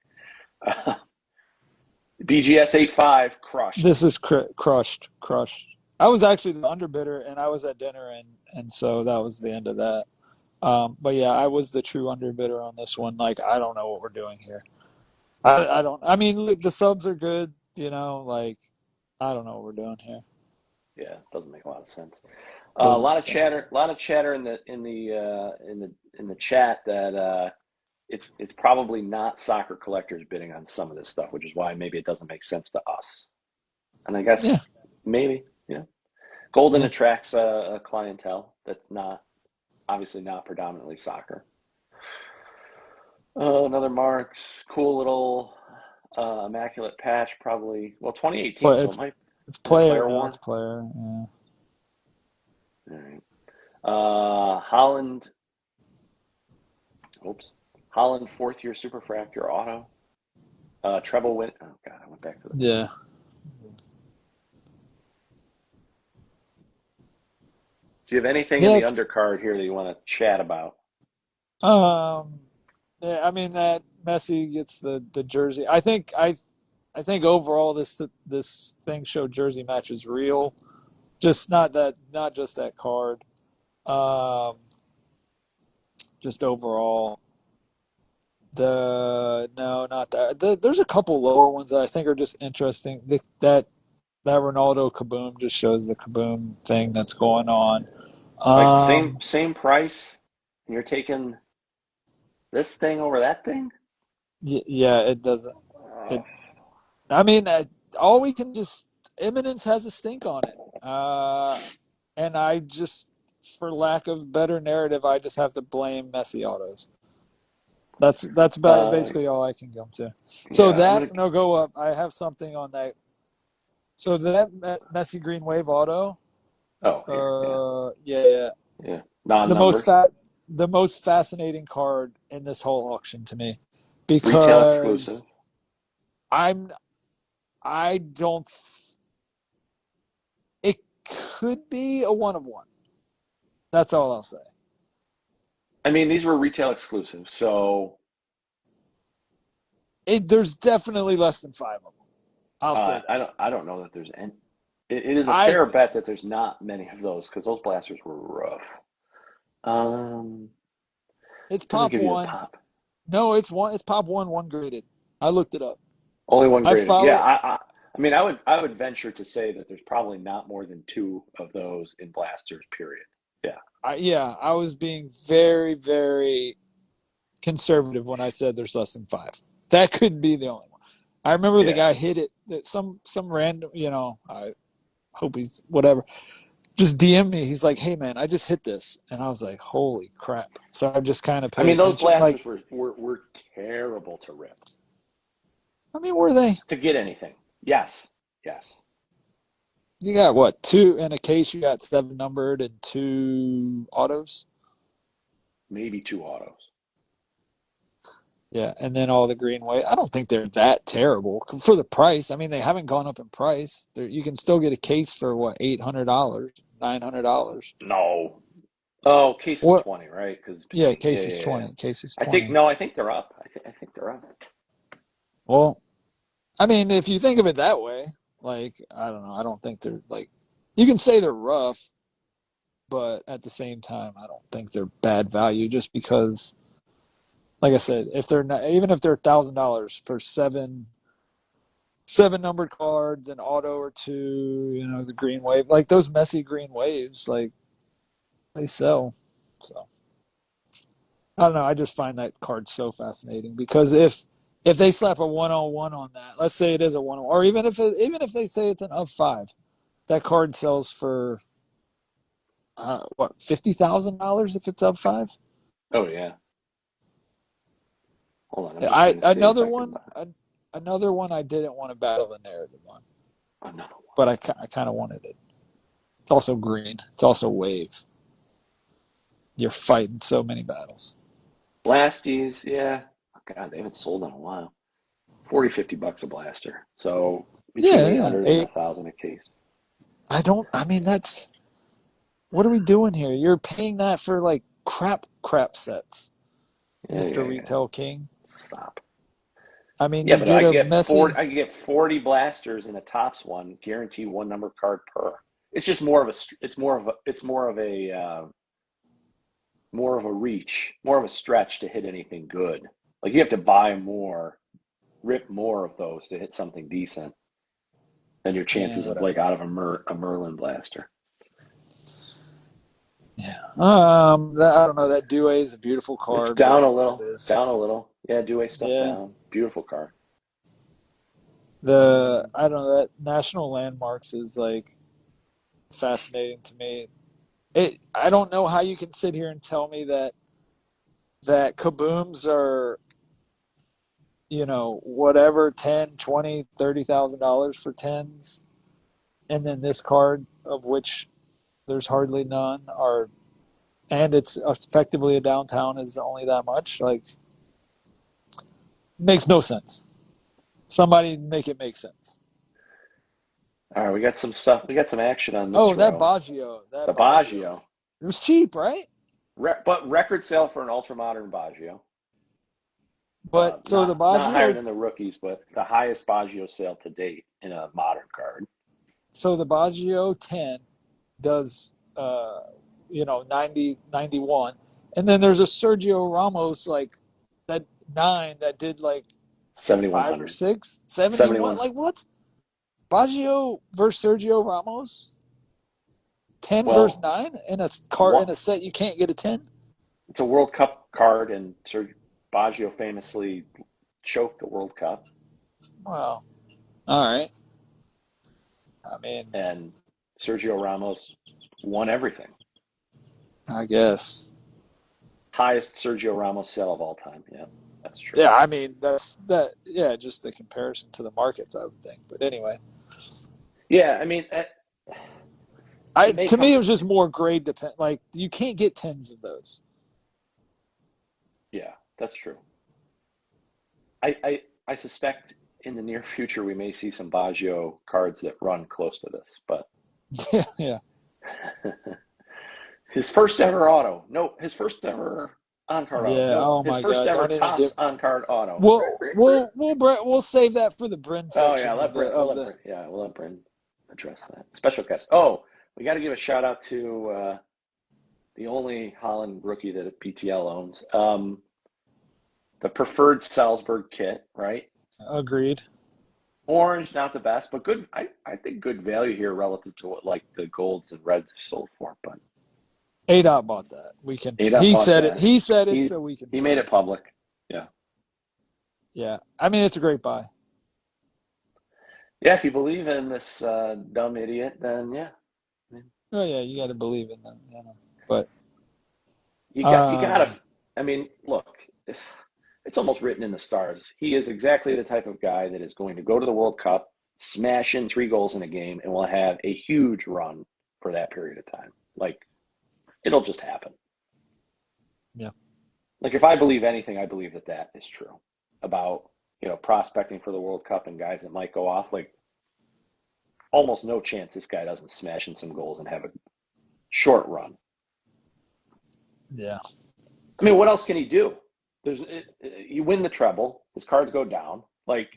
BGS 85 crushed. this is crushed, crushed. I was actually the underbidder, and I was at dinner, and so that was the end of that. But yeah, I was the true underbidder on this one. Like, I don't know what we're doing here. I don't. I mean, look, the subs are good. Like, I don't know what we're doing here. Yeah, doesn't make a lot of sense. A Doesn't lot of make any sense. chatter. A lot of chatter in the chat that it's probably not soccer collectors bidding on some of this stuff, which is why maybe it doesn't make sense to us. And I Yeah, guess maybe Golden yeah. attracts a clientele that's not obviously not predominantly soccer. Another Marks, cool little immaculate patch, probably 2018, Play. so it might It's is it player player now. worn? It's player. Yeah. All right. Holland. Oops. Holland 4th-year Superfractor auto. Treble win. Oh, God, I went back to the. Yeah. Do you have anything in Yeah, the it's undercard here that you want to chat about? um yeah, I mean that Messi gets the jersey. I think overall this thing showed jersey match is real. Just not just that card. Um just overall. No, not that. There's a couple lower ones that I think are just interesting. That Ronaldo Kaboom just shows the Kaboom thing that's going on. Like same Um, same price. And you're taking this thing over that thing? yeah, it doesn't. Oh, It. I mean, all we can just Eminence has a stink on it. And I just, for lack of better narrative, I just have to blame Messi autos. That's about uh, basically all I can come to. So yeah, I'm that gonna. no go up. I have something on that. So that Messi Green Wave auto. Oh, here, yeah, Yeah, yeah. yeah. The most Non-numbered, fat, the most fascinating card in this whole auction to me, retail exclusive. because I'm I don't. It could be a one of one. That's all I'll say. I mean, these were retail exclusive, so There's definitely less than five of them. I'll say that. I don't know that there's any. It is a I fair bet that there's not many of those because those blasters were rough. Um, It's doesn't pop give you the one. pop. No, it's one. It's pop one graded. I looked it up. Only one I graded. Yeah, follow. I mean, I would venture to say that there's probably not more than two of those in blasters. Period. Yeah. Yeah, I was being very, very conservative when I said there's less than five. That could be the only one. I remember the Yeah. guy hit it. That some random. I hope he's whatever. Just DM me. He's like, "Hey man, I just hit this," and I was like, "Holy crap!" So I just kind of I paid mean, those attention. Like, blasters were terrible to rip, I mean, were they? to get anything. Yes. Yes. You got what? Two in a case. You got seven numbered and two autos. Maybe two autos. Yeah, and then all the green way. I don't think they're that terrible for the price. I mean, they haven't gone up in price. You can still get a case for what, $800, $900. No. Oh, case is What? 20, right? Because Yeah, yeah, case is yeah, yeah. 20. Case is I think 20. no, I think they're up. I think they're up. Well, I mean, if you think of it that way, like, I don't know. I don't think they're like, you can say they're rough, but at the same time, I don't think they're bad value just because, like I said, if they're not, even if they're $1,000 for seven numbered cards, an auto or two, the green wave, like those messy green waves, like they sell. So I don't know. I just find that card so fascinating because if they slap a 101 on that, let's say it is a 101, or even if they say it's an of five, that card sells for what, $50,000 if it's of five. Oh yeah. Hold on, I'm just I trying to see if another I can one, another one I didn't want to battle the narrative on, another one. but I kind of wanted it. It's also green. It's also wave. You're fighting so many battles. Blasties, yeah. Oh, God, they haven't sold in a while. 40, $50 a blaster. So between Yeah, yeah. 800 and 1,000 a case. I mean, what are we doing here? You're paying that for like crap sets, Yeah, Mr. yeah, yeah. Retail King. Stop. I mean, Yeah, you but get I a get 40. messy. I get 40 blasters in a tops one, guaranteed one number card per. It's just more of a. More of a reach, more of a stretch to hit anything good. Like you have to buy more, rip more of those to hit something decent than your Yeah, chances of like whatever. out of a Merlin blaster. Yeah. I don't know. That Due is a beautiful It's card, down a whatever it little, down is. a little. Yeah, Dewey stuff Yeah. down. Beautiful card. I don't know, that National Landmarks is like fascinating to me. I don't know how you can sit here and tell me that kabooms are, whatever, 10, 20, $30,000 for tens, and then this card, of which there's hardly none, and it's effectively a downtown, is only that much. Like, Makes no sense. Somebody make it make sense. All right, we got some stuff. We got some action on this Oh, that row. Baggio. The Baggio. It was cheap, right? But record sale for an ultra-modern Baggio. But so the Not higher Baggio, than the rookies, but the highest Baggio sale to date in a modern card. so the Baggio 10 does, 90, 91. And then there's a Sergio Ramos, like, that 9 that did, like, 5 or 7,100. 6? 71? 71. Like, what? Baggio versus Sergio Ramos? 10 versus Well, 9 in a card in what, a set you can't get a 10? it's a World Cup card, and Sergio Baggio famously choked the World Cup. Wow. All right. I mean, And Sergio Ramos won everything. I guess. Highest Sergio Ramos sale of all time. Yeah, that's true. Yeah, I mean, yeah, just the comparison to the markets, I would think. But anyway. Yeah, I mean, To me, it was just more grade dependent. Like, you can't get 10s of those. Yeah, that's true. I suspect in the near future we may see some Baggio cards that run close to this, but Yeah. his first ever auto. No, his first ever on-card auto. Yeah. No, Oh his my first God. ever Don't even Topps get. on-card auto. We'll save that for the Bryn Oh section yeah, of the. we'll let Bryn address that. Special guest. Oh, we got to give a shout out to the only Holland rookie that PTL owns. The preferred Salzburg kit, right? Agreed. Orange, not the best, but good. I think good value here relative to what like the golds and reds have sold for. But ADOT bought that. We can. ADOT He bought said it. that. He said it, so we can. He say made it public. Yeah. Yeah. I mean, it's a great buy. Yeah, if you believe in this dumb idiot, then yeah. Oh yeah, you got to believe in them. But You gotta. I mean, look, it's almost written in the stars. He is exactly the type of guy that is going to go to the World Cup, smash in 3 goals in a game, and will have a huge run for that period of time. Like, it'll just happen. Yeah. Like, if I believe anything, I believe that is true about, prospecting for the World Cup and guys that might go off. Like, almost no chance this guy doesn't smash in some goals and have a short run. Yeah. I mean, what else can he do? You win the treble, his cards go down. Like,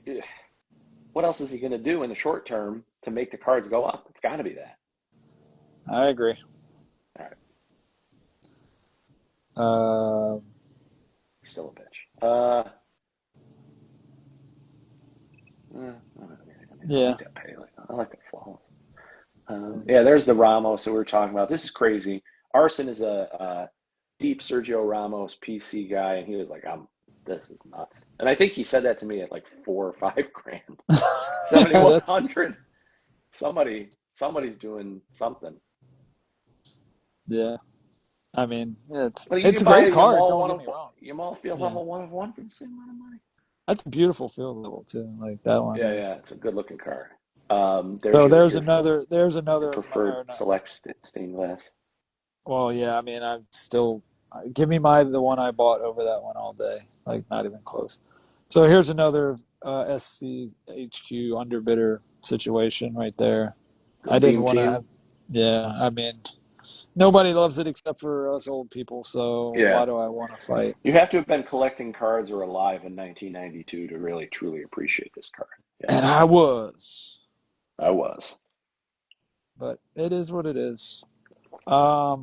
what else is he going to do in the short term to make the cards go up? It's got to be that. I agree. All right. Still a bitch. Yeah. I like that flawless. Yeah, there's the Ramos that we were talking about. This is crazy. Arson is a deep Sergio Ramos PC guy, and he was like, this is nuts. And I think he said that to me at like $4 or $5 grand. 7,100. Somebody's doing something. Yeah. I mean, it's a buy great card. Don't get me wrong. Yamal Field level 1 of 1 for the same amount of money. That's a beautiful field level too. Like that one. Yeah, it's a good looking card. There's another preferred select stained glass. Well, yeah. I mean, I'm still give me the one I bought over that one all day. Like not even close. So here's another SCHQ underbidder situation right there. I didn't want to. Yeah, I mean, nobody loves it except for us old people. So why do I want to fight? You have to have been collecting cards or alive in 1992 to really truly appreciate this card. Yeah. And I was. But it is what it is. I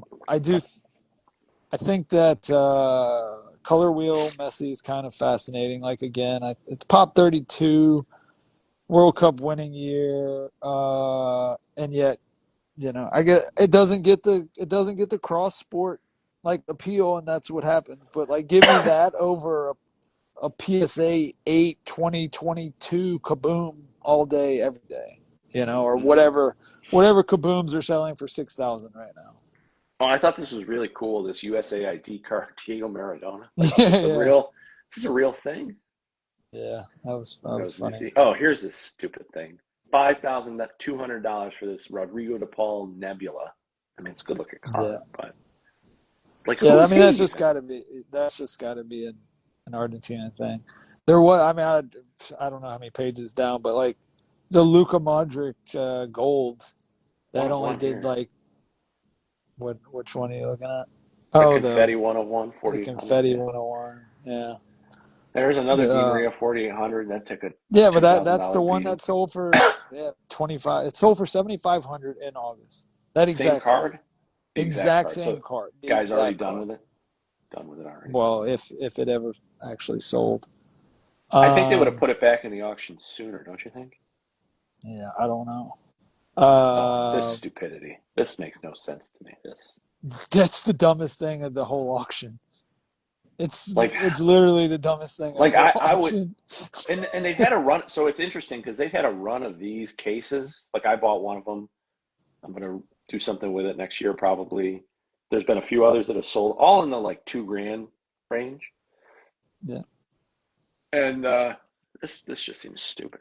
think that color wheel Messi is kind of fascinating. Like again, it's Pop 32, World Cup winning year, and yet, I get it doesn't get the cross sport like appeal, and that's what happens. But like, give me that over a PSA 8 2022 Kaboom all day, every day. Or whatever Kabooms are selling for $6,000 right now. Oh, I thought this was really cool. This USAID card, Diego Maradona. This is a real thing. Yeah, that was funny. Oh, here's this stupid thing: $5,200 for this Rodrigo de Paul Nebula. I mean, it's a good looking card, but like, that's just got to be an Argentina thing. There was, I mean, I don't know how many pages down, but like the Luka Modric gold One that of only one did here. like which one are you looking at? The Oh, confetti 101, the 4800. confetti Yeah. 101. Yeah. There's another The Di Maria 4800 that took a yeah, but that's the $2,000 one beating. that sold for 25. It sold for 7,500 in August. That Same exact card. card, the exact Exact card. same So card. The guy's already exact done card. with it. Done with it already. Well, if it ever actually sold. I think they would have Um, put it back in the auction sooner, don't you think? yeah, I don't know. Oh, this Um, stupidity. This makes no sense to me. This that's the dumbest thing of the whole auction. like It's literally the dumbest thing of the like whole I would auction. and they've had a run, so it's interesting because they've had a run of these cases. Like I bought one of them. I'm gonna do something with it next year probably. There's been a few others that have sold all in the like 2 grand range. Yeah, And this just seems stupid.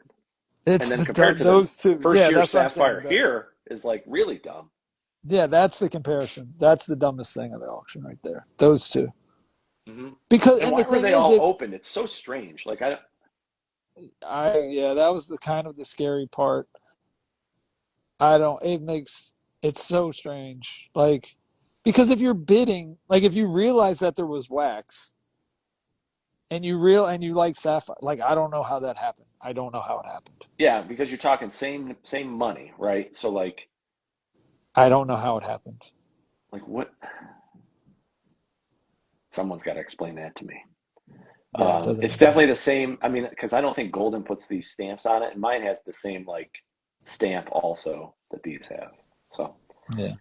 And it's then compared to the those two. first Yeah, year that's what I'm saying. Sapphire here is like really dumb. Yeah, that's the comparison. That's the dumbest thing of the auction right there. Those two. Hmm. Because And and the why were thing they is, all if open? It's so strange. Like I yeah, that was the kind of the scary part. I don't. It makes it's so strange. Like because if you're bidding, like if you realize that there was wax and you like sapphire, like I don't know how that happened. I don't know how it happened. yeah, because you're talking same money, right? So I don't know how it happened. like what? Someone's got to explain that to me. Yeah, it doesn't It's make any definitely the sense. same. I mean, because I don't think Golden puts these stamps on it, and mine has the same like stamp also that these have. So Yeah,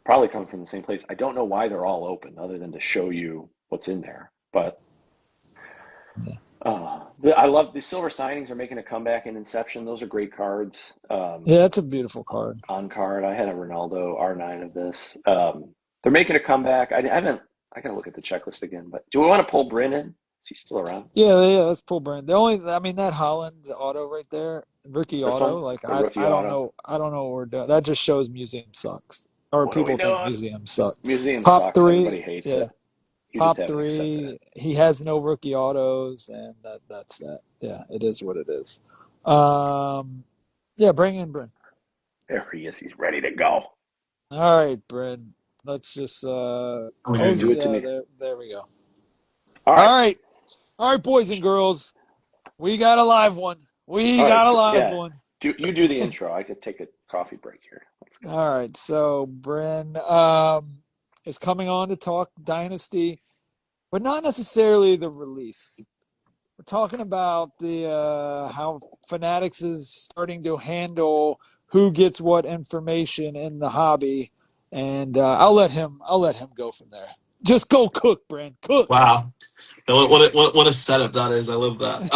probably coming from the same place. I don't know why they're all open, other than to show you what's in there. But yeah, I love the silver signings are making a comeback in Inception. Those are great cards. yeah. It's a beautiful card. On card, I had a Ronaldo R9 of this. They're making a comeback. I haven't. I gotta look at the checklist again. But do we want to pull Bryn in? Is he still around? Yeah, yeah. Let's pull Bryn. The only, I mean, that Holland auto right there, rookie This auto. one, Like the rookie auto. I don't know what we're doing. That just shows museum sucks, or What are we people think doing? museums suck. Museum Pop sucks. three, Everybody hates yeah. it. You just Pop haven't accepted it. three. He has no rookie autos, and that's that. Yeah, it is what it is. Um, yeah. Bring in Bryn. There he is. He's ready to go. All right, Bryn. Let's just Do close. it to Yeah, me. there we go. All right. All right, all right, boys and girls. We got a live one. We All right. got a live Yeah. one. Do the intro. I could take a coffee break here. Let's go. All right, so Bryn is coming on to talk Dynasty, but not necessarily the release. We're talking about the how Fanatics is starting to handle who gets what information in the hobby, and I'll let him go from there. Just go cook, Bryn, cook. Wow. What a setup that is. I love that.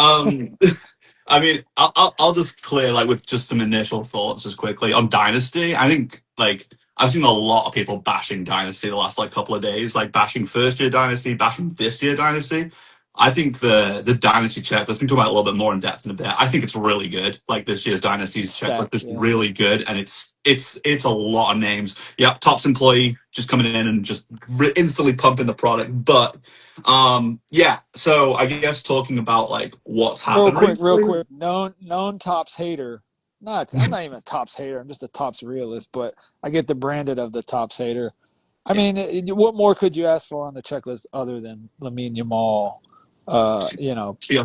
I mean, I'll just clear like with just some initial thoughts just quickly on Dynasty. I think like I've seen a lot of people bashing Dynasty the last like couple of days, like bashing first year Dynasty, bashing this year Dynasty. I think the Dynasty checklist, we can talk about it a little bit more in depth in a bit. I think it's really good. Like this year's Dynasty's checklist Stacked, is yeah. really good, and it's a lot of names. Yeah, Topps employee just coming in and just instantly pumping the product, but yeah, so I guess talking about like what's happened Real recently. quick. Known Tops hater. Not, I'm not even a Tops hater. I'm just a Tops realist, but I get the branded of the Tops hater. I Yeah. mean, what more could you ask for on the checklist other than Lamine Yamal,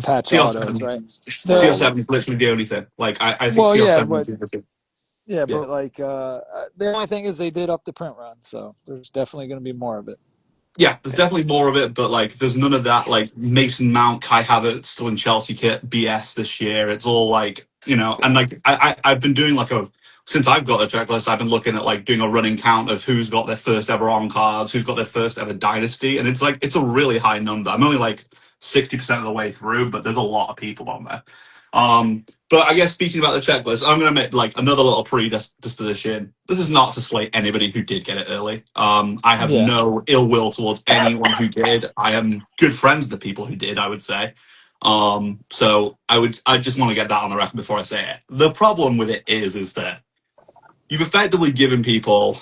patch autos, right? The CR7 is literally the only thing. Like I think well, CR7 is everything. Yeah. but like the only thing is they did up the print run, so there's definitely going to be more of it. Yeah, there's definitely more of it, but like there's none of that like Mason Mount, Kai Havertz still in Chelsea kit BS this year. It's all like, and like I've been doing like since I've got a checklist, I've been looking at like doing a running count of who's got their first ever on cards, who's got their first ever dynasty, and it's like it's a really high number. I'm only like 60% of the way through, but there's a lot of people on there. But I guess speaking about the checklist, I'm going to make like another little predisposition. This is not to slate anybody who did get it early. I have Yeah, no ill will towards anyone who did. I am good friends with the people who did, I would say. So I just want to get that on the record before I say it. The problem with it is that you've effectively given people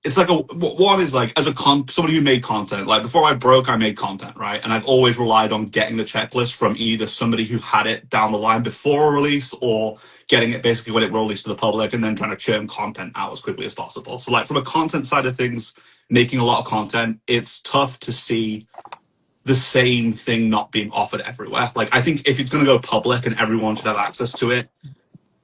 it's like one is like as a somebody who made content. Like before I broke, I made content, right? And I've always relied on getting the checklist from either somebody who had it down the line before a release, or getting it basically when it released to the public, and then trying to churn content out as quickly as possible. So like from a content side of things, making a lot of content, it's tough to see the same thing not being offered everywhere. Like I think if it's going to go public and everyone should have access to it,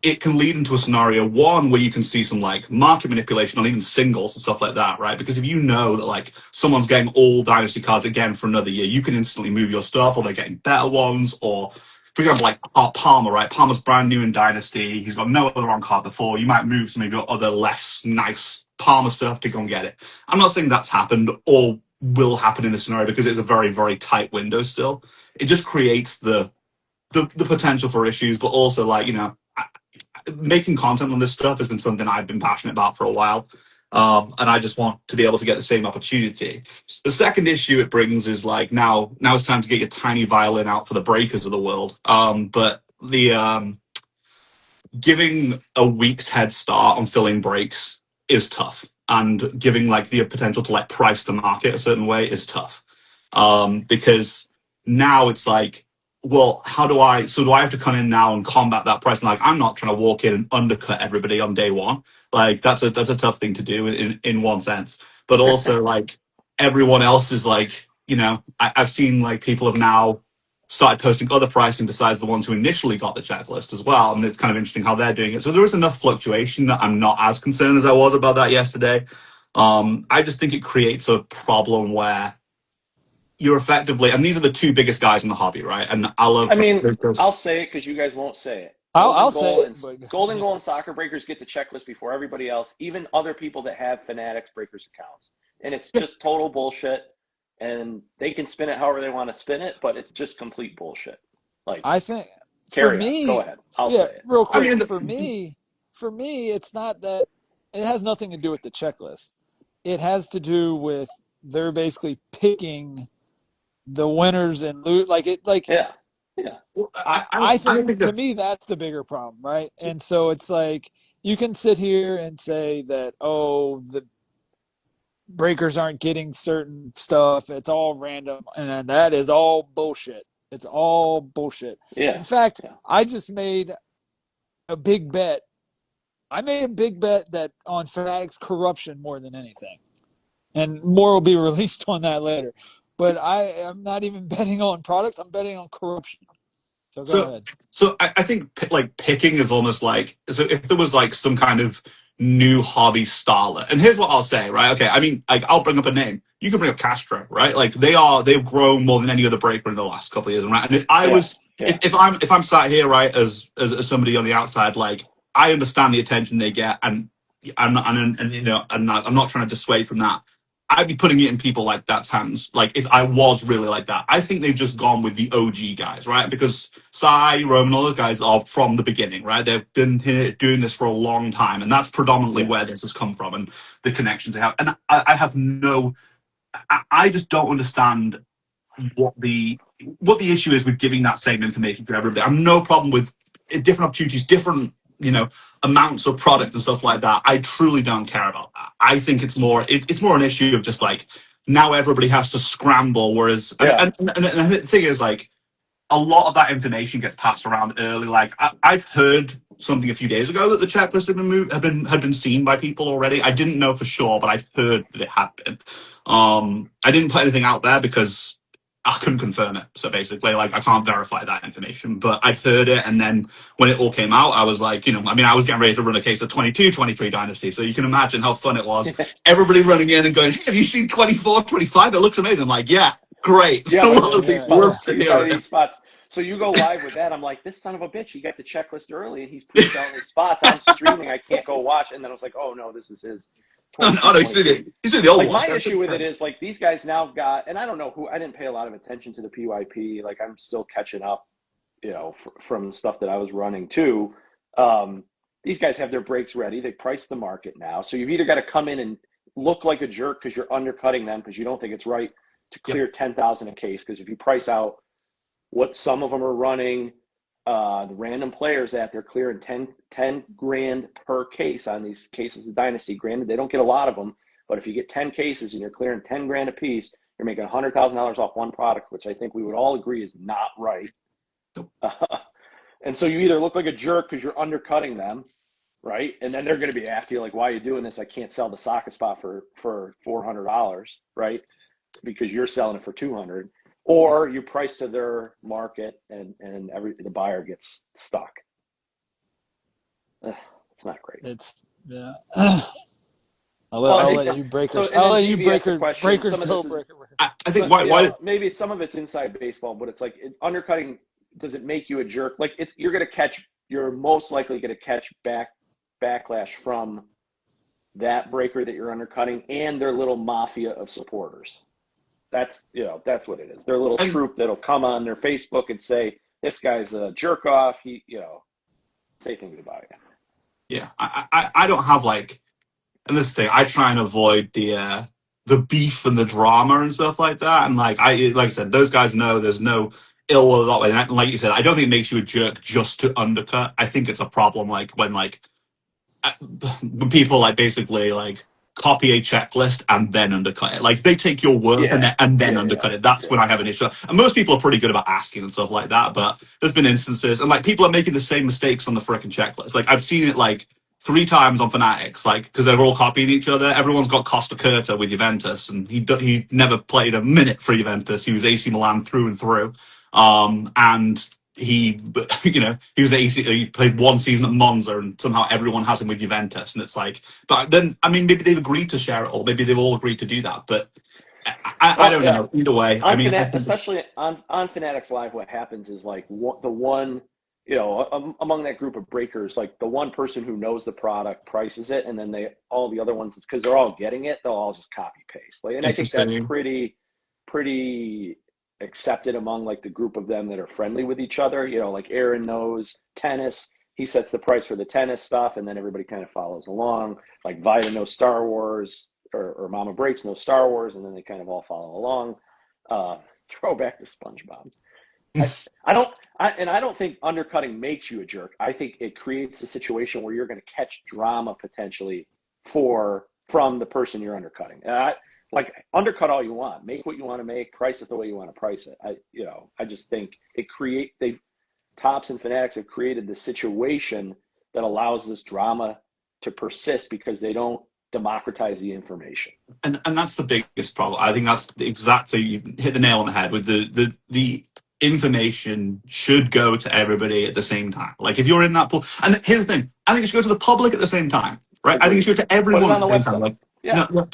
it can lead into a scenario, one, where you can see some like market manipulation on even singles and stuff like that, right? Because if you know that like someone's getting all dynasty cards again for another year, you can instantly move your stuff, or they're getting better ones. Or for example, like Palmer, right? Palmer's brand new in dynasty. He's got no other on card before. You might move some of your other less nice Palmer stuff to go and get it. I'm not saying that's happened or will happen in this scenario, because it's a very, very tight window still. It just creates the potential for issues, but also like, making content on this stuff has been something I've been passionate about for a while. And I just want to be able to get the same opportunity. The second issue it brings is like now it's time to get your tiny violin out for the breakers of the world. But the giving a week's head start on filling breaks is tough, and giving like the potential to like price the market a certain way is tough. Because now it's like, well, do I have to come in now and combat that price? And like, I'm not trying to walk in and undercut everybody on day one. Like that's a tough thing to do in one sense, but also like everyone else is like, I've seen like people have now started posting other pricing besides the ones who initially got the checklist as well. And it's kind of interesting how they're doing it. So there is enough fluctuation that I'm not as concerned as I was about that yesterday. I just think it creates a problem where you're effectively, and these are the two biggest guys in the hobby, right? And I'll say it because you guys won't say it. I'll say it. Golden Goal and Soccer Breakers get the checklist before everybody else, even other people that have Fanatics Breakers accounts. And it's just total bullshit. And they can spin it however they want to spin it, but it's just complete bullshit. Like, I think for me, go ahead. I'll say it real quick. For me, it's not that. It has nothing to do with the checklist. It has to do with they're basically picking the winners and lose. Yeah. I think to me that's the bigger problem, right? And so it's like you can sit here and say that the breakers aren't getting certain stuff. It's all random, and that is all bullshit. It's all bullshit. Yeah. In fact, I just made a big bet. I made a big bet that on Fanatics corruption more than anything, and more will be released on that later. But I am not even betting on product. I'm betting on corruption. So go ahead. So I think like picking is almost like, so if there was like some kind of new hobby starlet, and here's what I'll say, right? Okay, I mean, like I'll bring up a name. You can bring up Castro, right? Like they've grown more than any other breaker in the last couple of years, right? And if I'm sat here, right, as somebody on the outside, like I understand the attention they get, and I'm not trying to dissuade from that. I'd be putting it in people like that's hands. Like if I was really like that, I think they've just gone with the OG guys, right? Because Sai, Roman, all those guys are from the beginning, right? They've been doing this for a long time, and that's predominantly where this has come from and the connections they have. And I just don't understand what the issue is with giving that same information to everybody. I'm no problem with different opportunities, different amounts of product and stuff like that. I truly don't care about that. I think it's more an issue of just like now everybody has to scramble, whereas and the thing is like a lot of that information gets passed around early. Like I've heard something a few days ago that the checklist had been seen by people already. I didn't know for sure, but I've heard that it had been. I didn't put anything out there because I couldn't confirm it. So basically, like, I can't verify that information, but I'd heard it. And then when it all came out, I was like, I was getting ready to run a case of 22, 23 Dynasty. So you can imagine how fun it was. Everybody running in and going, hey, have you seen 24, 25? That looks amazing. I'm like, yeah, great. Yeah, these spots. So you go live with that. I'm like, this son of a bitch, he got the checklist early and he's putting down his spots. I'm streaming. I can't go watch. And then I was like, oh, no, this is his. He's doing the old one. My issue with it is like these guys now got, and I don't know I didn't pay a lot of attention to the PYP. Like I'm still catching up, from stuff that I was running too. These guys have their breaks ready. They price the market now. So you've either got to come in and look like a jerk because you're undercutting them because you don't think it's right to clear 10,000 a case. Because if you price out what some of them are running, the random players that they're clearing 10 grand per case on these cases of Dynasty. Granted, they don't get a lot of them, But if you get 10 cases and you're clearing 10 grand a piece, you're making $100,000 off one product, which I think we would all agree is not right. And so you either look like a jerk because you're undercutting them, right? And then they're going to be after you like, why are you doing this? I can't sell the socket spot for $400, right? Because you're selling it for $200. Or you price to their market and the buyer gets stuck. It's not great. It's yeah. Well, I'll let you breakers. So, and I'll then let you GB asked the breakers question, breakers some of go this is- breaker. I think But, why maybe some of it's inside baseball, but it's like undercutting. Does it make you a jerk? Like you're most likely going to catch backlash from that breaker that you're undercutting and their little mafia of supporters. That's what it is. Their little troop that'll come on their Facebook and say, this guy's a jerk off. He, say things about you. Yeah, I don't have and this thing, I try and avoid the beef and the drama and stuff like that. And like I said, those guys know there's no ill will that way. And like you said, I don't think it makes you a jerk just to undercut. I think it's a problem when people basically copy a checklist and then undercut it. Like they take your word and then undercut it. That's when I have an issue. And most people are pretty good about asking and stuff like that. But there's been instances, and people are making the same mistakes on the frickin' checklist. I've seen it 3 times on Fanatics, because they're all copying each other. Everyone's got Costa Curta with Juventus, and he never played a minute for Juventus. He was AC Milan through and through. And he was AC. He played 1 season at Monza, and somehow everyone has him with Juventus. And it's but then maybe they've agreed to share it all. Maybe they've all agreed to do that. But I don't know. Either way, especially on Fanatics Live, what happens is the one. Among that group of breakers, the one person who knows the product prices it, and then all the other ones, because they're all getting it, they'll all just copy paste. And I think that's pretty accepted among the group of them that are friendly with each other. Aaron knows tennis, he sets the price for the tennis stuff, and then everybody kind of follows along. Vida knows Star Wars, or Mama Breaks knows Star Wars, and then they kind of all follow along. Throwback to SpongeBob. I don't think undercutting makes you a jerk. I think it creates a situation where you're going to catch drama potentially from the person you're undercutting. And undercut all you want, make what you want to make, price it the way you want to price it. I just think Topps and Fanatics have created this situation that allows this drama to persist because they don't democratize the information. And that's the biggest problem. I think that's exactly, you hit the nail on the head with the information should go to everybody at the same time. If you're in that pool, and here's the thing, I think it should go to the public at the same time, right? I think it should go to everyone at the same time. No,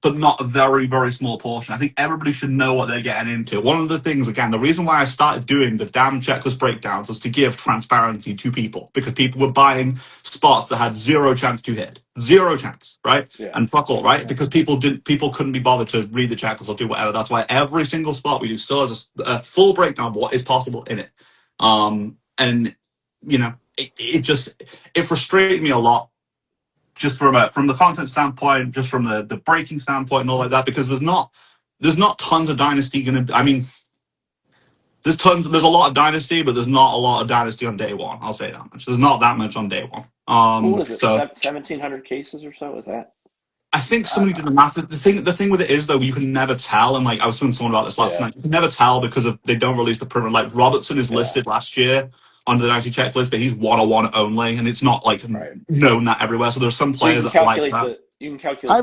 but not a very, very small portion. I think everybody should know what they're getting into. One of the things, again, the reason why I started doing the damn checklist breakdowns was to give transparency to people, because people were buying spots that had 0 chance to hit. 0 chance, right? Yeah. And fuck all, right? Yeah. Because people couldn't be bothered to read the checklist or do whatever. That's why every single spot we do still has a full breakdown of what is possible in it. And it frustrated me a lot, just from the content standpoint, just from the breaking standpoint and all like that, because there's not tons of Dynasty there's a lot of Dynasty, but there's not a lot of Dynasty on day one. I'll say that much. There's not that much on day one. What was it? 1,700 cases or so? Was that? I think somebody did the math. The thing with it is, though, you can never tell. And I was talking to someone about this last night. You can never tell because they don't release the print. Robertson is listed last year under the Dynasty checklist, but he's 101 only, and it's not known that everywhere. So there's some players that like that. You can calculate. I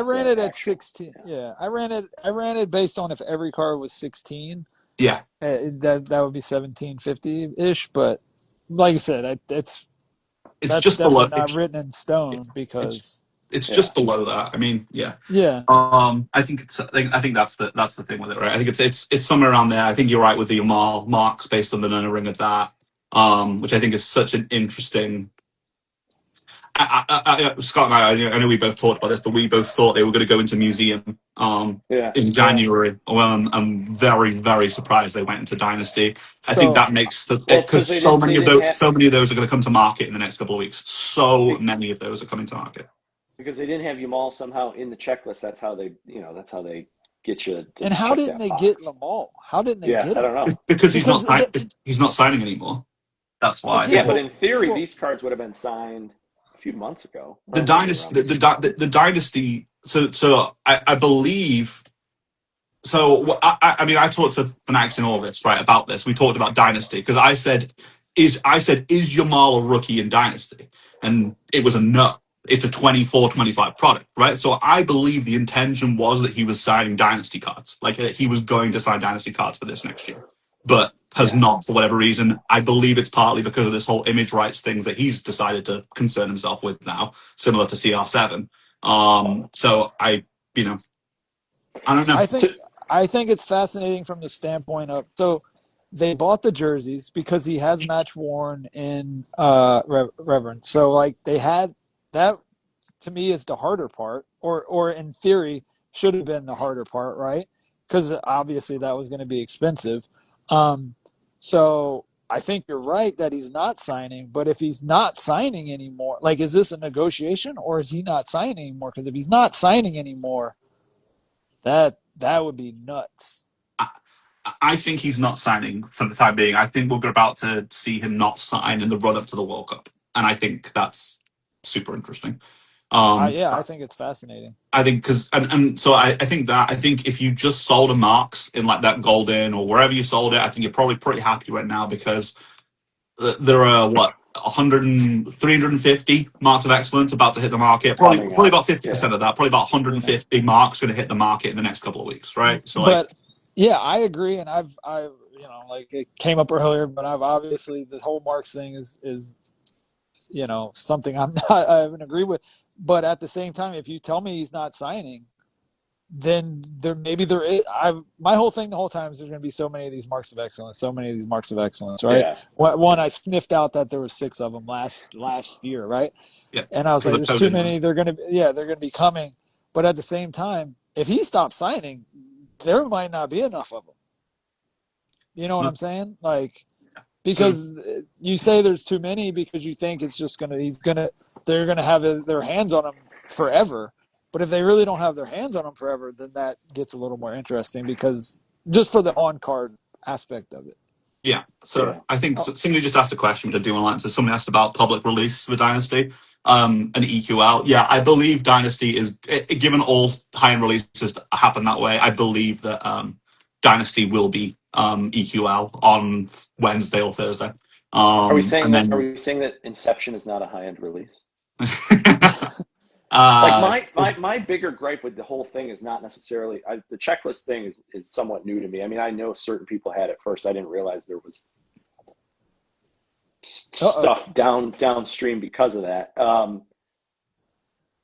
ran it at 16. Yeah, I ran it based on if every card was 16. Yeah, that would be 1750 ish. But like I said, that's just below. Not written in stone because it's just below that. I mean, yeah. I think that's the thing with it, right? I think it's somewhere around there. I think you're right with the Yamal marks based on the Nona ring of that. Which I think is such an interesting. Scott and I know we both talked about this, but we both thought they were going to go into museum in January. Well, I'm very, very surprised they went into Dynasty. I think that makes because so many of those are going to come to market in the next couple of weeks. So many of those are coming to market because they didn't have Yamal somehow in the checklist. That's how they get you. And how didn't they get Yamal? How didn't they get him? I don't know. Because he's not signing anymore. That's why. Yeah, but in theory, these cards would have been signed a few months ago. The Or maybe dynasty, around this time. the dynasty. So I believe. So I mean, I talked to Fanatics in August, right, about this. We talked about dynasty because I said, is Jamal a rookie in dynasty? And it was a no. It's a 24-25 product, right? So I believe the intention was that he was signing dynasty cards, like he was going to sign dynasty cards for this next year, but has Yeah. not for whatever reason. I believe it's partly because of this whole image rights things that he's decided to concern himself with now, similar to CR7. So I, you know, I don't know. I think it's fascinating from the standpoint of, so they bought the jerseys because he has match worn in Reverend. So like they had that, to me, is the harder part, or in theory should have been the harder part, right? Because obviously that was going to be expensive. So I think you're right that he's not signing, but if he's not signing anymore, like, is this a negotiation or is he not signing anymore? Because if he's not signing anymore, that would be nuts. I think he's not signing for the time being. I think we're about to see him not sign in the run up to the World Cup, and I think that's super interesting. I think it's fascinating. I think because and so I think if you just sold a Marks in like that Golden or wherever you sold it, I think you're probably pretty happy right now because there are 350 marks of excellence about to hit the market. Probably about 50% of that. Probably about 150 marks going to hit the market in the next couple of weeks, right? So but yeah, I agree, and I've like it came up earlier, but I've obviously the whole marks thing is something I haven't agreed with. But at the same time, if you tell me he's not signing, then there is. My whole thing the whole time is there's going to be so many of these marks of excellence, right? Yeah. One, I sniffed out that there was 6 of them last year, right? yeah, And I was like, there's too many. They're going to be coming. But at the same time, if he stops signing, there might not be enough of them. You know what I'm saying? Like, because you say there's too many because you think it's just they're gonna have their hands on him forever. But if they really don't have their hands on him forever, then that gets a little more interesting because just for the on-card aspect of it. Yeah. So I think somebody just asked a question, which I do want to answer. Somebody asked about public release for Dynasty and EQL. Yeah, I believe Dynasty is, given all high-end releases happen that way, I believe that Dynasty will be EQL on Wednesday or Thursday. Are we saying that Inception is not a high-end release? My bigger gripe with the whole thing is not necessarily the checklist thing is somewhat new to me. I mean, I know certain people had it first. I didn't realize there was stuff downstream because of that.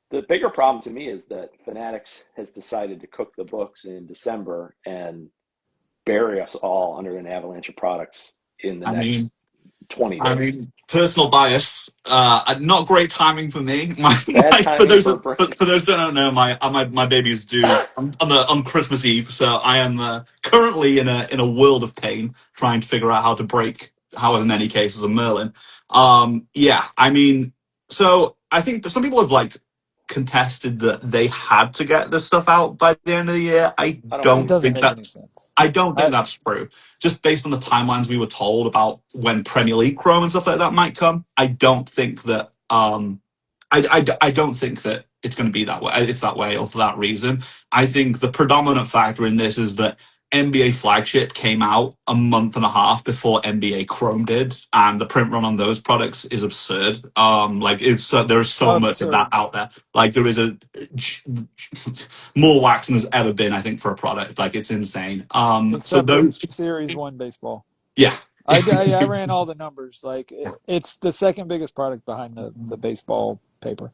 The bigger problem to me is that Fanatics has decided to cook the books in December and bury us all under an avalanche of products in the next 20 days. I mean, personal bias, not great timing for me. For those that don't know, my baby is due on Christmas Eve, so I am currently in a world of pain trying to figure out how to break however many cases of Merlin. Yeah, I mean, so I think that some people have contested that they had to get this stuff out by the end of the year. I don't think that's true. Just based on the timelines we were told about when Premier League Chrome and stuff like that might come, I don't think that I don't think that it's going to be that way. It's that way, or for that reason. I think the predominant factor in this is that NBA Flagship came out a month and a half before NBA Chrome did, and the print run on those products is absurd. There's so much of that out there. Like, there is more wax than there's ever been, I think, for a product. Like, it's insane. Except for Series 1 baseball. Yeah. I ran all the numbers. Like, it's the second biggest product behind the baseball paper.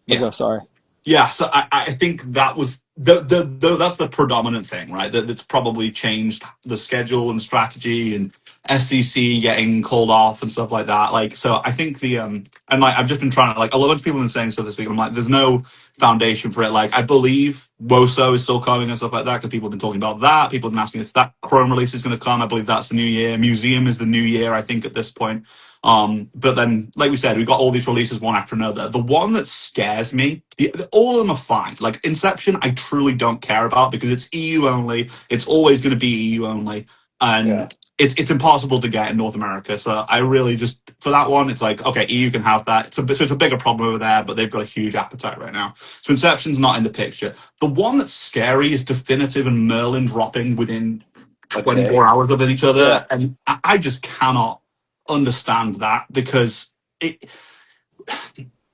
Yeah. Sorry. Yeah, so I think that was that's the predominant thing, right? That's probably changed the schedule and strategy, and SEC getting called off and stuff like that. Like, so I think I've just been trying to, a lot of people have been saying stuff this week. I'm like, there's no foundation for it. Like, I believe Woso is still coming and stuff like that because people have been talking about that. People have been asking if that Chrome release is going to come. I believe that's the new year. Museum is the new year, I think, at this point. But then, like we said, we've got all these releases one after another. The one that scares me, all of them are fine. Like Inception, I truly don't care about because it's EU only. It's always going to be EU only. And it's impossible to get in North America. So I really just, for that one, it's like, okay, EU can have that. So it's a bigger problem over there, but they've got a huge appetite right now. So Inception's not in the picture. The one that's scary is Definitive and Merlin dropping within 24 hours of each other. Yeah. And I just cannot understand that, because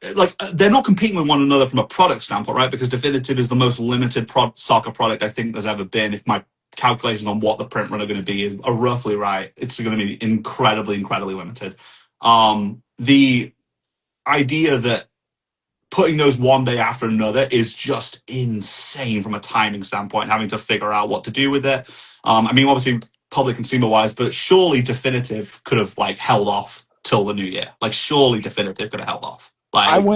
they're not competing with one another from a product standpoint, right? Because Definitive is the most limited soccer product I think there's ever been. If my calculations on what the print run are going to be are roughly right, it's going to be incredibly limited. The idea that putting those one day after another is just insane from a timing standpoint, having to figure out what to do with it. I mean, obviously public consumer wise, but surely Definitive could have held off till the new year. Surely Definitive could have held off.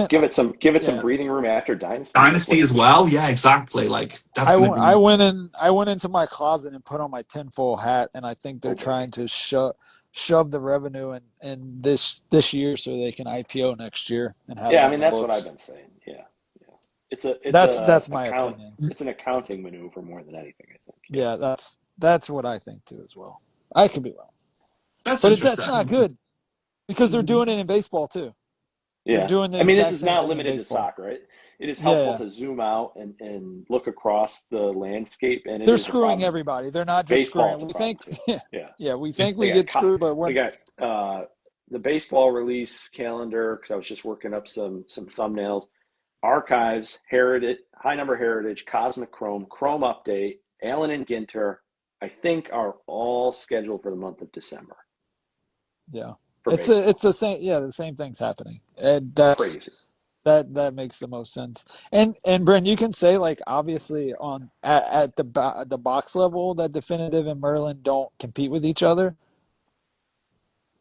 Give it some breathing room after Dynasty. Dynasty as well, yeah, exactly. I went into my closet and put on my tinfoil hat, and I think they're trying to shove the revenue in this year so they can IPO next year and have. Yeah, I mean that's what I've been saying. Yeah. That's my opinion. It's an accounting maneuver more than anything, I think. Yeah, that's what I think too as well. I could be wrong, but that's not good because they're doing it in baseball too. Yeah, this is not limited to soccer. It is helpful to zoom out and look across the landscape. And they're screwing everybody. They're not just screwing. We think, we think we get screwed, but we got the baseball release calendar, because I was just working up some thumbnails. Archives, Heritage, High Number Heritage, Cosmic Chrome, Chrome Update, Allen and Ginter, I think are all scheduled for the month of December. Yeah. It's the same. Yeah, the same thing's happening, and that's crazy. That makes the most sense. And Bryn, you can say obviously at the box level that Definitive and Merlin don't compete with each other.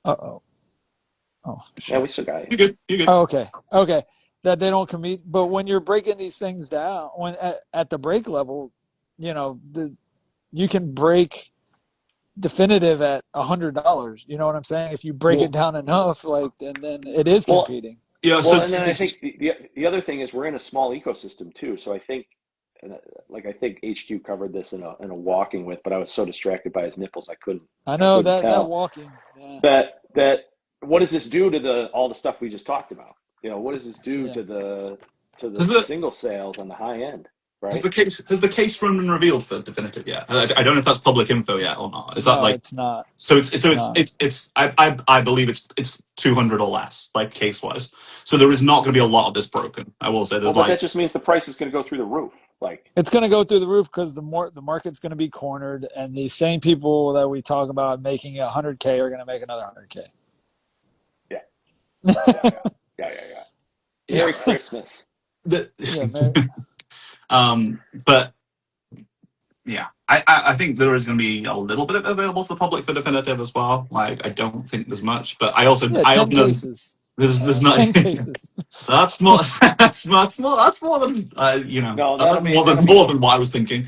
Oh, yeah, we still got you. You're good. Oh, okay. That they don't compete, but when you're breaking these things down, when at the break level, you can break Definitive at $100. You know what I'm saying? If you break it down enough, and then it is competing. Yeah. And then I think the other thing is we're in a small ecosystem too. So I think, I think HQ covered this in a walking with, but I was so distracted by his nipples I couldn't. I know that walking. Yeah. That what does this do to all the stuff we just talked about? What does this do to the single sales on the high end? Right. Has the case run been revealed for Definitive yet? I don't know if that's public info yet or not. Is that it's not. So it's I believe it's 200 or less, case wise. So there is not going to be a lot of this broken. I will say but that just means the price is going to go through the roof. It's going to go through the roof because the market's going to be cornered, and the same people that we talk about making $100K are going to make another $100K. Yeah. Merry Christmas. But yeah, I think there is going to be a little bit available for the public for Definitive as well. I don't think there's much, but I also 10 cases. There's not 10 cases. That's more than more than what I was thinking.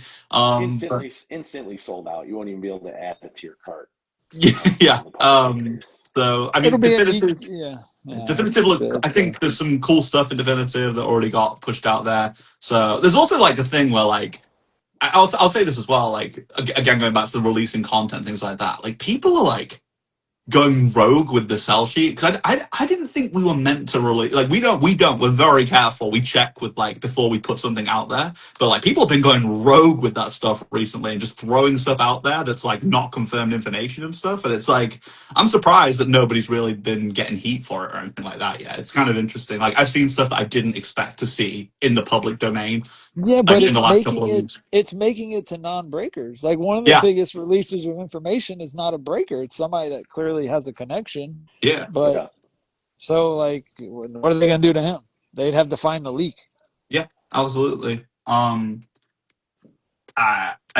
Instantly sold out. You won't even be able to add it to your cart. Yeah. So I mean, Definitive. Definitive. I think there's some cool stuff in Definitive that already got pushed out there. So there's also the thing where I'll say this as well. Again, going back to the releasing content, things like that. People are going rogue with the sell sheet, because I didn't think we were meant to release. We don't. We're very careful. We check with before we put something out there. But people have been going rogue with that stuff recently and just throwing stuff out there that's not confirmed information and stuff. And it's I'm surprised that nobody's really been getting heat for it or anything like that yet. It's kind of interesting. I've seen stuff that I didn't expect to see in the public domain. Yeah, but it's making it to non-breakers. One of the biggest releases of information is not a breaker. It's somebody that clearly has a connection. Yeah. But so what are they going to do to him? They'd have to find the leak. Yeah, absolutely. I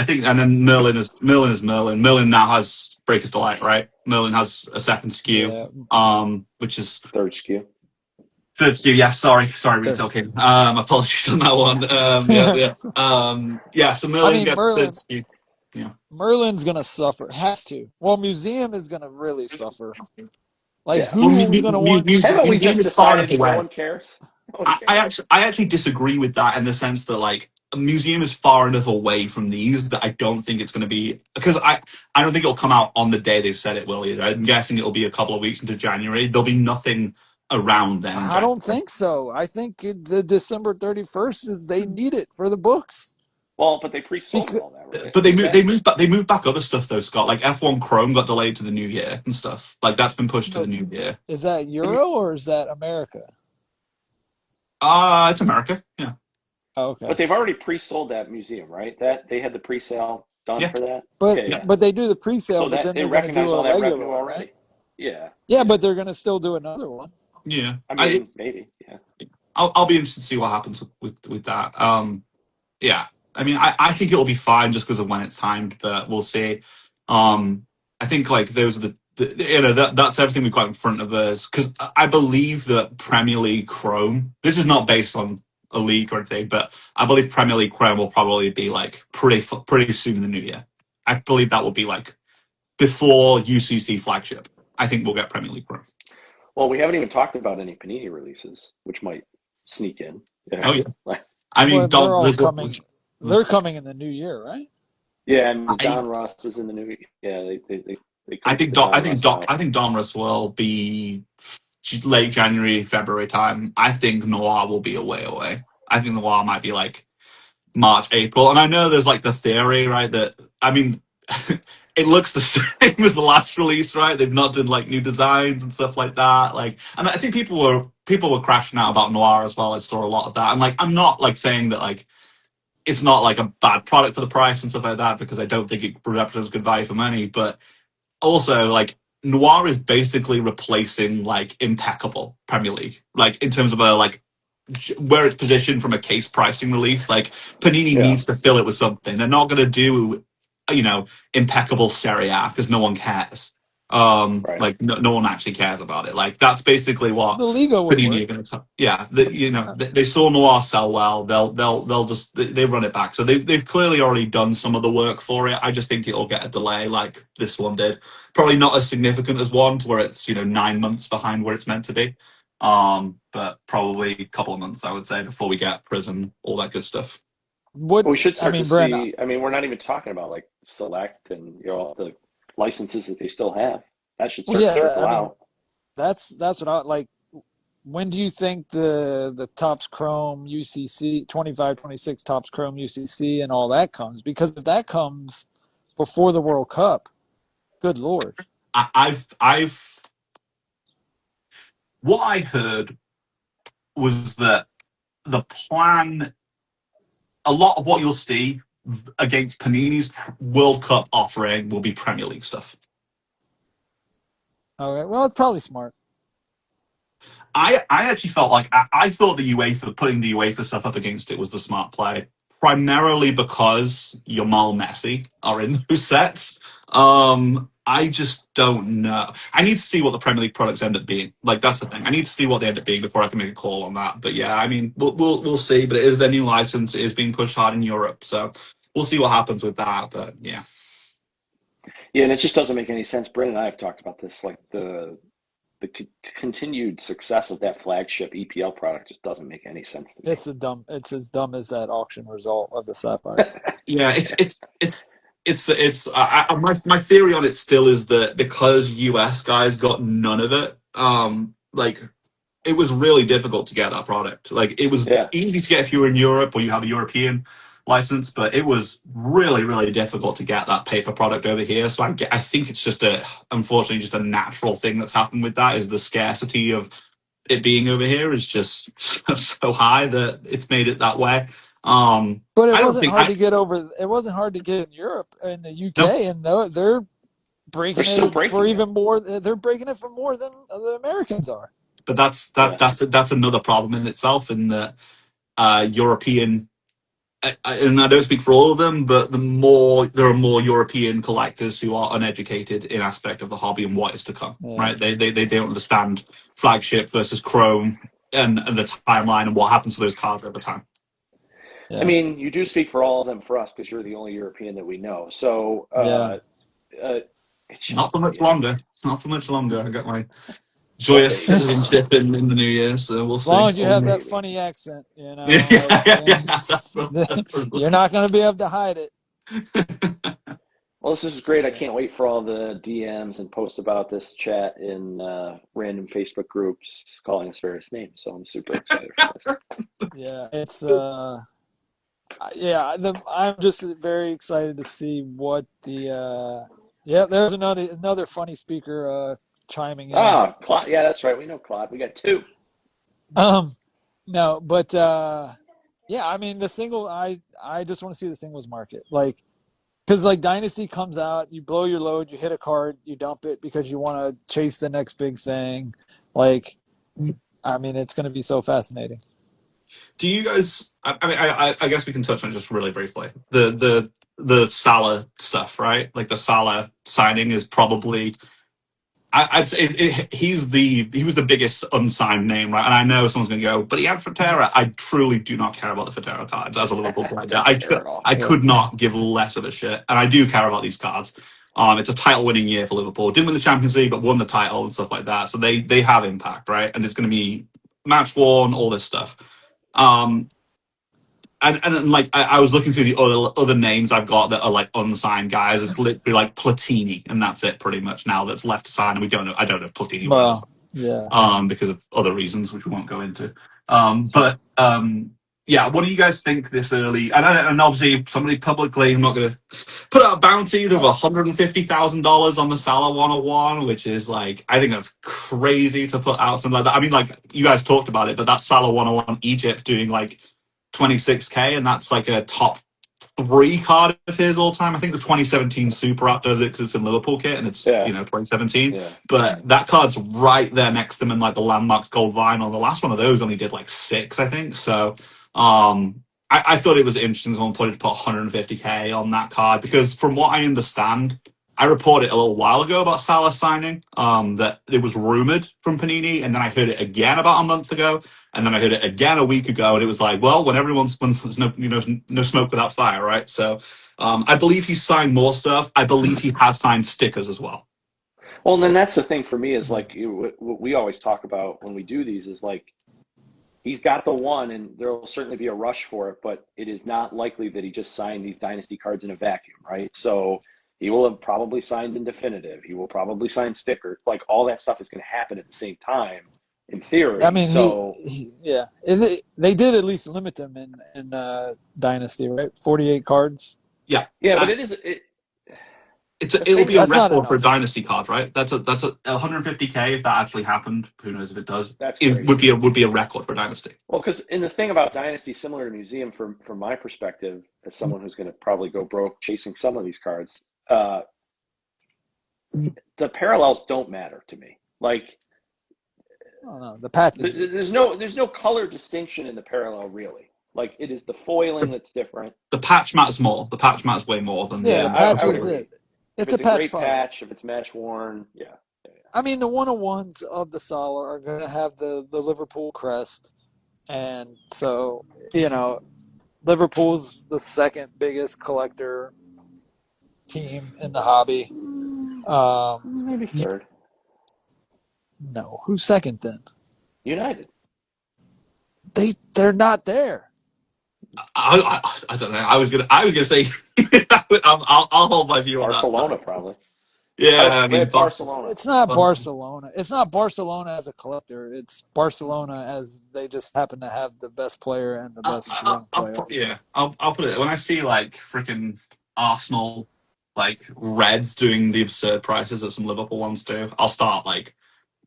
think, and then Merlin is Merlin. Merlin now has Breakers Delight, right? Merlin has a second SKU, which is third SKU. Third SKU, yeah. Sorry, Retail King. Apologies on that one. So Merlin gets third SKU. Yeah. Merlin's gonna suffer. Has to. Well, Museum is gonna really suffer. Who's gonna want? Haven't we just decided no one cares? I actually disagree with that in the sense that museum is far enough away from these that I don't think it's going to be, because I don't think it'll come out on the day they've said it will either. I'm guessing it'll be a couple of weeks into January. There'll be nothing around then in I January. don't think so. I think the December 31st is they need it for the books. Well, but they pre-sold Because, all that, right? But they moved back other stuff though, Scott. Like F1 Chrome got delayed to the new year and stuff. Like that's been pushed to the new year. is that But Euro or is that America? It's America. Yeah. Oh, okay. but they've already pre-sold that museum, right? That they had the pre-sale done Yeah. for that. But Yeah, yeah. but they do the pre-sale, So but that then they they're going to recognize do all a that regular revenue one, already. right? Yeah, Yeah, yeah. but they're going to still do another one. Yeah. I mean, maybe. Yeah. I'll be interested to see what happens with that. Yeah. I mean, I think it'll be fine just because of when it's timed, but we'll see. I think like those are that's everything we've got in front of us, because I believe that Premier League Chrome. This is not based on a league or anything, but I believe Premier League Chrome will probably be like pretty soon in the new year. I believe that will be like before UCC flagship. I think we'll get Premier League Chrome. Well, we haven't even talked about any Panini releases, which might sneak in. Oh yeah. Like, I mean, Well, they're all coming. was- They're coming in the new year, right? yeah, and I- Don Ross is in the new. Yeah, they I couldn't think get Don Ross out. I think Donruss will be late January, February time. I think Noir will be away. I think Noir might be like March, April. And I know there's like the theory, right, that I mean it looks the same as the last release, right? They've not done like new designs and stuff like that. Like, and I think people were crashing out about Noir as well. I saw a lot of that. And like I'm not like saying that like it's not like a bad product for the price and stuff like that, because I don't think it represents good value for money, but also like Noir is basically replacing like impeccable Premier League, like in terms of a like where it's positioned from a case pricing release. Like Panini Yeah. needs to fill it with something. They're not going to do impeccable Serie A because no one cares. Right. Like no one actually cares about it. Like that's basically what The Liga would Panini are work. going to. Yeah, they saw Noir sell well. They'll just they run it back. So they've clearly already done some of the work for it. I just think it'll get a delay like this one did. Probably not as significant as one, to where it's 9 months behind where it's meant to be. But probably a couple of months, I would say, before we get Prism, all that good stuff. But we should start to Bryn, see. I mean, we're not even talking about like Select and all the licenses that they still have. That should start to trickle out. That's what I like. When do you think the Topps Chrome UCC 25-26 Topps Chrome UCC and all that comes? Because if that comes before the World Cup, good Lord. I've what I heard was that the plan, a lot of what you'll see against Panini's World Cup offering will be Premier League stuff. Okay, well, it's probably smart. I actually felt like I thought the UEFA, putting the UEFA stuff up against it was the smart play, primarily because Yamal and Messi are in those sets. I just don't know. I need to see what the Premier League products end up being. Like that's the thing. I need to see what they end up being before I can make a call on that. But yeah, I mean, we'll see. But it is their new license. It is being pushed hard in Europe, so we'll see what happens with that. But yeah. Yeah, and it just doesn't make any sense. Bryn and I have talked about this. Like the continued success of that flagship EPL product just doesn't make any sense to me. It's as dumb as that auction result of the Sapphire. Yeah, my theory on it still is that because US guys got none of it, like it was really difficult to get that product. Like it was easy to get if you were in Europe or you have a European license, but it was really, really difficult to get that paper product over here. So I think it's unfortunately just a natural thing that's happened with that, is the scarcity of it being over here is just so high that it's made it that way. But it wasn't hard to get over. It wasn't hard to get in Europe, in the UK, and they're breaking it for even more. They're breaking it for more than the Americans are. But that's another problem in itself, in the European. And I don't speak for all of them, but there are more European collectors who are uneducated in aspect of the hobby and what is to come. Right? They don't understand flagship versus Chrome and the timeline and what happens to those cards over time. Yeah. I mean, you do speak for all of them for us because you're the only European that we know. So, not for much longer. Not for much longer. I got my joyous Sundays. citizenship in the new year. So we'll As long see. as you have that Maybe. funny accent, you know, Yeah, you're not going to be able to hide it. Well, this is great. I can't wait for all the DMs and posts about this chat in random Facebook groups calling us various names. So I'm super excited for this. Yeah, it's I'm just very excited to see what the there's another funny speaker chiming in. Claude. Yeah, that's right. We know Claude. We got two. No, but I mean the single. I just want to see the singles market, like, because like Dynasty comes out, you blow your load, you hit a card, you dump it because you want to chase the next big thing. Like, I mean, it's going to be so fascinating. Do you guys? I mean, I guess we can touch on it just really briefly. The Salah stuff, right? Like the Salah signing is probably. I'd say he was the biggest unsigned name, right? And I know someone's going to go, but he had Fatera. I truly do not care about the Fatera cards as a Liverpool player. I could not give less of a shit, and I do care about these cards. It's a title-winning year for Liverpool. Didn't win the Champions League, but won the title and stuff like that. So they have impact, right? And it's going to be match worn, all this stuff. And like I was looking through the other names I've got that are like unsigned guys. It's literally like Platini, and that's it pretty much now that's left to sign. And we don't know. I don't know if Platini will. Because of other reasons which we won't go into. Yeah, what do you guys think this early? And obviously somebody publicly, I'm not going to put out a bounty of $150,000 on the Salah 101, which is like, I think that's crazy to put out something like that. I mean, like you guys talked about it, but that Salah 101 Egypt doing like 26K, and that's like a top 3 card of his all time. I think the 2017 Super App does it because it's in Liverpool kit and it's 2017. Yeah. But that card's right there next to him in like the Landmarks Gold Vinyl. The last one of those only did like 6, I think. So I thought it was interesting someone put 150K on that card because from what I understand, I reported a little while ago about Salah signing that it was rumored from Panini, and then I heard it again about a month ago. And then I heard it again a week ago, and it was like, well, when there's no smoke without fire, right? So I believe he's signed more stuff. I believe he has signed stickers as well. Well, and then that's the thing for me is like what we always talk about when we do these is like he's got the one, and there will certainly be a rush for it, but it is not likely that he just signed these Dynasty cards in a vacuum, right? So he will have probably signed in definitive. He will probably sign sticker. Like all that stuff is going to happen at the same time. In theory, I mean, so they did at least limit them in Dynasty, right? 48 cards. Yeah, but it'll be a record for a Dynasty card, right? That's a 150K if that actually happened. Who knows if it does? Would be a record for Dynasty. Well, because in the thing about Dynasty, similar to Museum, from my perspective, as someone who's going to probably go broke chasing some of these cards, the parallels don't matter to me. Like. Oh, no, the patch. There's no color distinction in the parallel, really. Like it is the foiling that's different. The patch matters more. The patch matters way more than the patch. It's a great patch. If it's match worn, yeah. I mean, the 101s of the Salah are going to have the Liverpool crest, and so Liverpool's the second biggest collector team in the hobby. Maybe third. No, who's second then? United. They're not there. I don't know. I was gonna say I'll hold my view on that. Barcelona probably. Yeah, I mean Barcelona. It's not Barcelona. It's not Barcelona as a collector. It's Barcelona as they just happen to have the best player and the best young player. I'll put it when I see like freaking Arsenal like Reds doing the absurd prices that some Liverpool ones do. I'll start like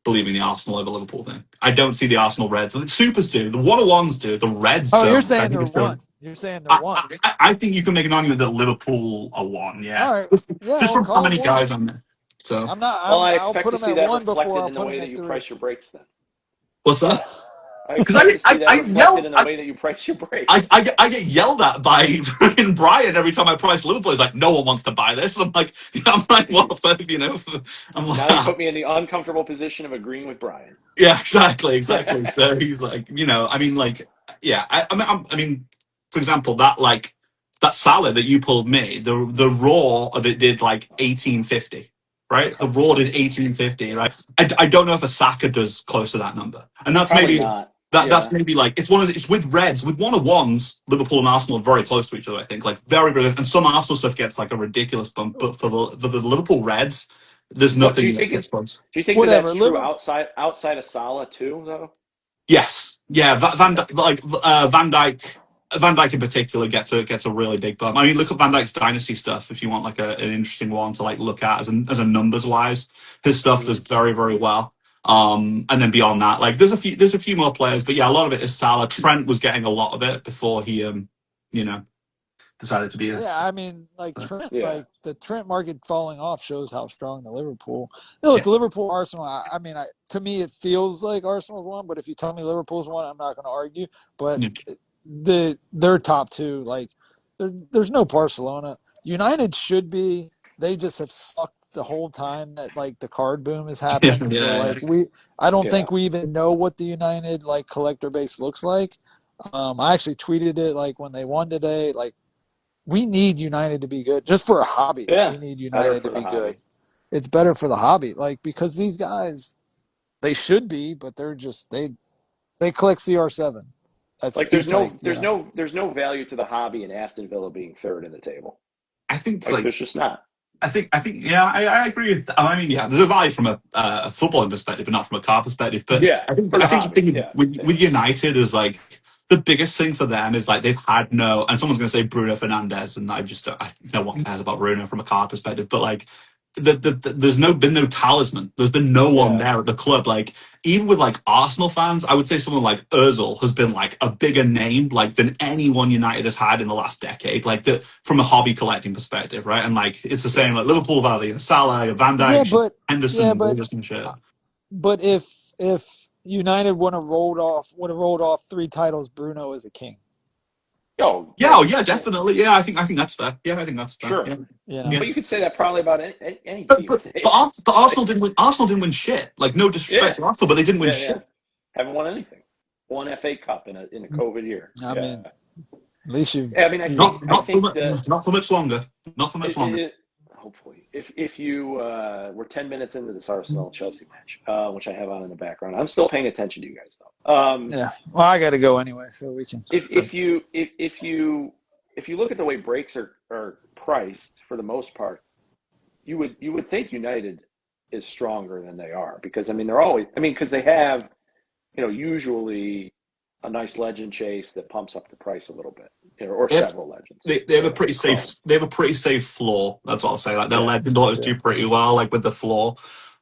believing the Arsenal over Liverpool thing. I don't see the Arsenal Reds. The Supers do. The 101s do. The Reds don't. You're saying they're one. You're saying they're one. I think you can make an argument that Liverpool are one, yeah. All right. Just from how many guys on there. So I'm not. I expect to see that reflected in the way that you price your breaks then. What's that? Because I yell in the way that you price your breaks. I get yelled at by Brian every time I price Liverpool. He's like, no one wants to buy this. And I'm like, well, I'm like, now you put me in the uncomfortable position of agreeing with Brian. Yeah, exactly. So he's like, I mean, like, yeah, I mean, for example, that salad that you pulled me, the raw of it did like 1850. right? The Raw did 1850, right? I don't know if a Saka does close to that number, and that's Probably maybe not. that's Yeah. maybe like it's with Reds with 101s. Liverpool and Arsenal are very close to each other. I think like very very, and some Arsenal stuff gets like a ridiculous bump, but for the Liverpool Reds, there's What do nothing you think? that's close. Do you think that Whatever. that's true Liverpool. outside of Salah too, though? Yes, yeah, Van Dyke. Van Dyke in particular gets a really big bump. I mean, look at Van Dyke's dynasty stuff if you want like an interesting one to like look at as a numbers wise. His stuff does very very well. And then beyond that, like there's a few more players, but yeah, a lot of it is Salah. Trent was getting a lot of it before he you know decided to be a. Yeah, I mean, like Trent, Yeah. like the Trent market falling off shows how strong the Liverpool. Look, Yeah. Liverpool, Arsenal. I mean, to me, it feels like Arsenal's won, but if you tell me Liverpool's won, I'm not going to argue. But their top two, like, there's no Barcelona. United should be. They just have sucked the whole time that like the card boom has happened. Yeah, So yeah, like I don't Yeah. think we even know what the United like collector base looks like. I actually tweeted it like when they won today, like. We need United to be good just for a hobby. Yeah. We need Better United for to the be hobby. good. It's better for the hobby, like because these guys, they should be, but they're just they collect CR7. That's Like there's like, no value to the hobby in Aston Villa being third in the table. I think Like there's just not. I think, yeah, I agree with. I mean, yeah, there's a value from a footballing perspective, but not from a car perspective. But Yeah, for the I think the hobby. thing Yeah. with United is like the biggest thing for them is like they've had no, and someone's going to say Bruno Fernandes, and no one cares about Bruno from a car perspective, but like there's been no talisman. There's been no one there at the club. Like even with like Arsenal fans, I would say someone like Özil has been like a bigger name like than anyone United has had in the last decade. Like from a hobby collecting perspective, right? And like it's the same like Liverpool Valley and Salah, Van Dijk, Henderson, all this and shit. But if United would have rolled off 3 titles, Bruno is a king. Oh yeah, definitely. Yeah, I think that's fair. Yeah, I think that's fair. Sure. Yeah. But you could say that probably about any But, team. but Arsenal didn't win. Arsenal didn't win shit. Like no disrespect to Arsenal, but they didn't win shit. Haven't won anything. Won FA Cup in a COVID year. I mean, at least you. I mean, Not for much longer. Not for much longer. Hopefully, if you we're 10 minutes into this Arsenal Chelsea match, which I have on in the background, I'm still paying attention to you guys though. Yeah. Well, I got to go anyway, so we can. If you look at the way breaks are priced for the most part, you would think United is stronger than they are because because they have usually a nice legend chase that pumps up the price a little bit, or several legends. They have a pretty safe. They have a pretty safe floor. That's what I'll say. Like their legend autos do pretty well, like with the floor.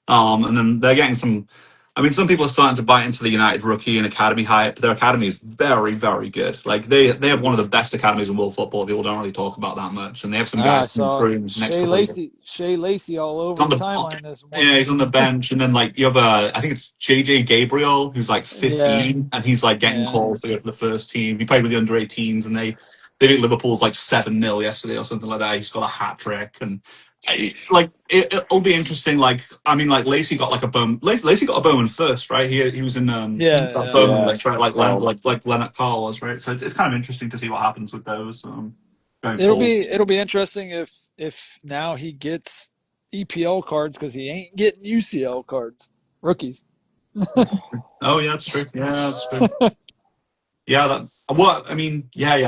And then they're getting some. I mean, some people are starting to bite into the United rookie and academy hype. Their academy is very, very good. Like they have one of the best academies in world football. People don't really talk about that much, and they have some guys through Shea Lacey all over the timeline this morning. Yeah, he's on the bench, and then like you have I think it's JJ Gabriel who's like 15, and he's like getting calls to go to the first team. He played with the under 18s, and they beat Liverpool's like 7-0 yesterday or something like that. He's got a hat trick and. It'll be interesting. Like, I mean, like Lacey got like a Bowman. Lacey got a Bowman first, right? He was in Bowman list, right? Like Leonard Carl was, right? So it's kind of interesting to see what happens with those. It'll be interesting if now he gets EPL cards because he ain't getting UCL cards, rookies. Oh yeah, that's true. Yeah, that's true. Yeah,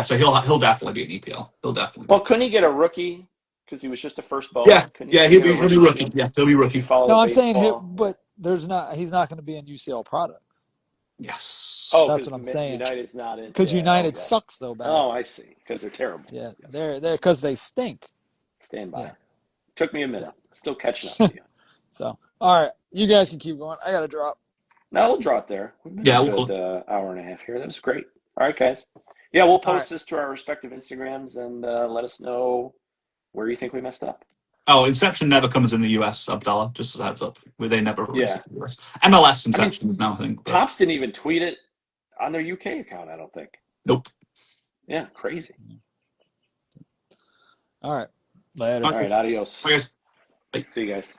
So he'll definitely be an EPL. He'll definitely. Well, couldn't he get a rookie? Because he was just a first ball. Yeah, he'll be rookie. Yeah, he'll be rookie. No, I'm saying but he's not going to be in UCL products. Yes. Oh, that's what I'm saying. United's not in. Because United sucks so bad. Oh, I see. Because they're terrible. Yeah, they're because they stink. Stand by. Yeah. Took me a minute. Still catching up to you. So, all right, you guys can keep going. I got to drop. No, we'll drop there. We'll good hour and a half here. That was great. All right, guys. Yeah, we'll post this to our respective Instagrams and let us know where you think we messed up. Oh, Inception never comes in the US, Abdallah, just as a heads up. They never release it in the US. MLS Inception is now, I think. But... Topps didn't even tweet it on their UK account, I don't think. Nope. Yeah, crazy. All right. Later. All right, adios. Bye, guys. Bye. See you guys.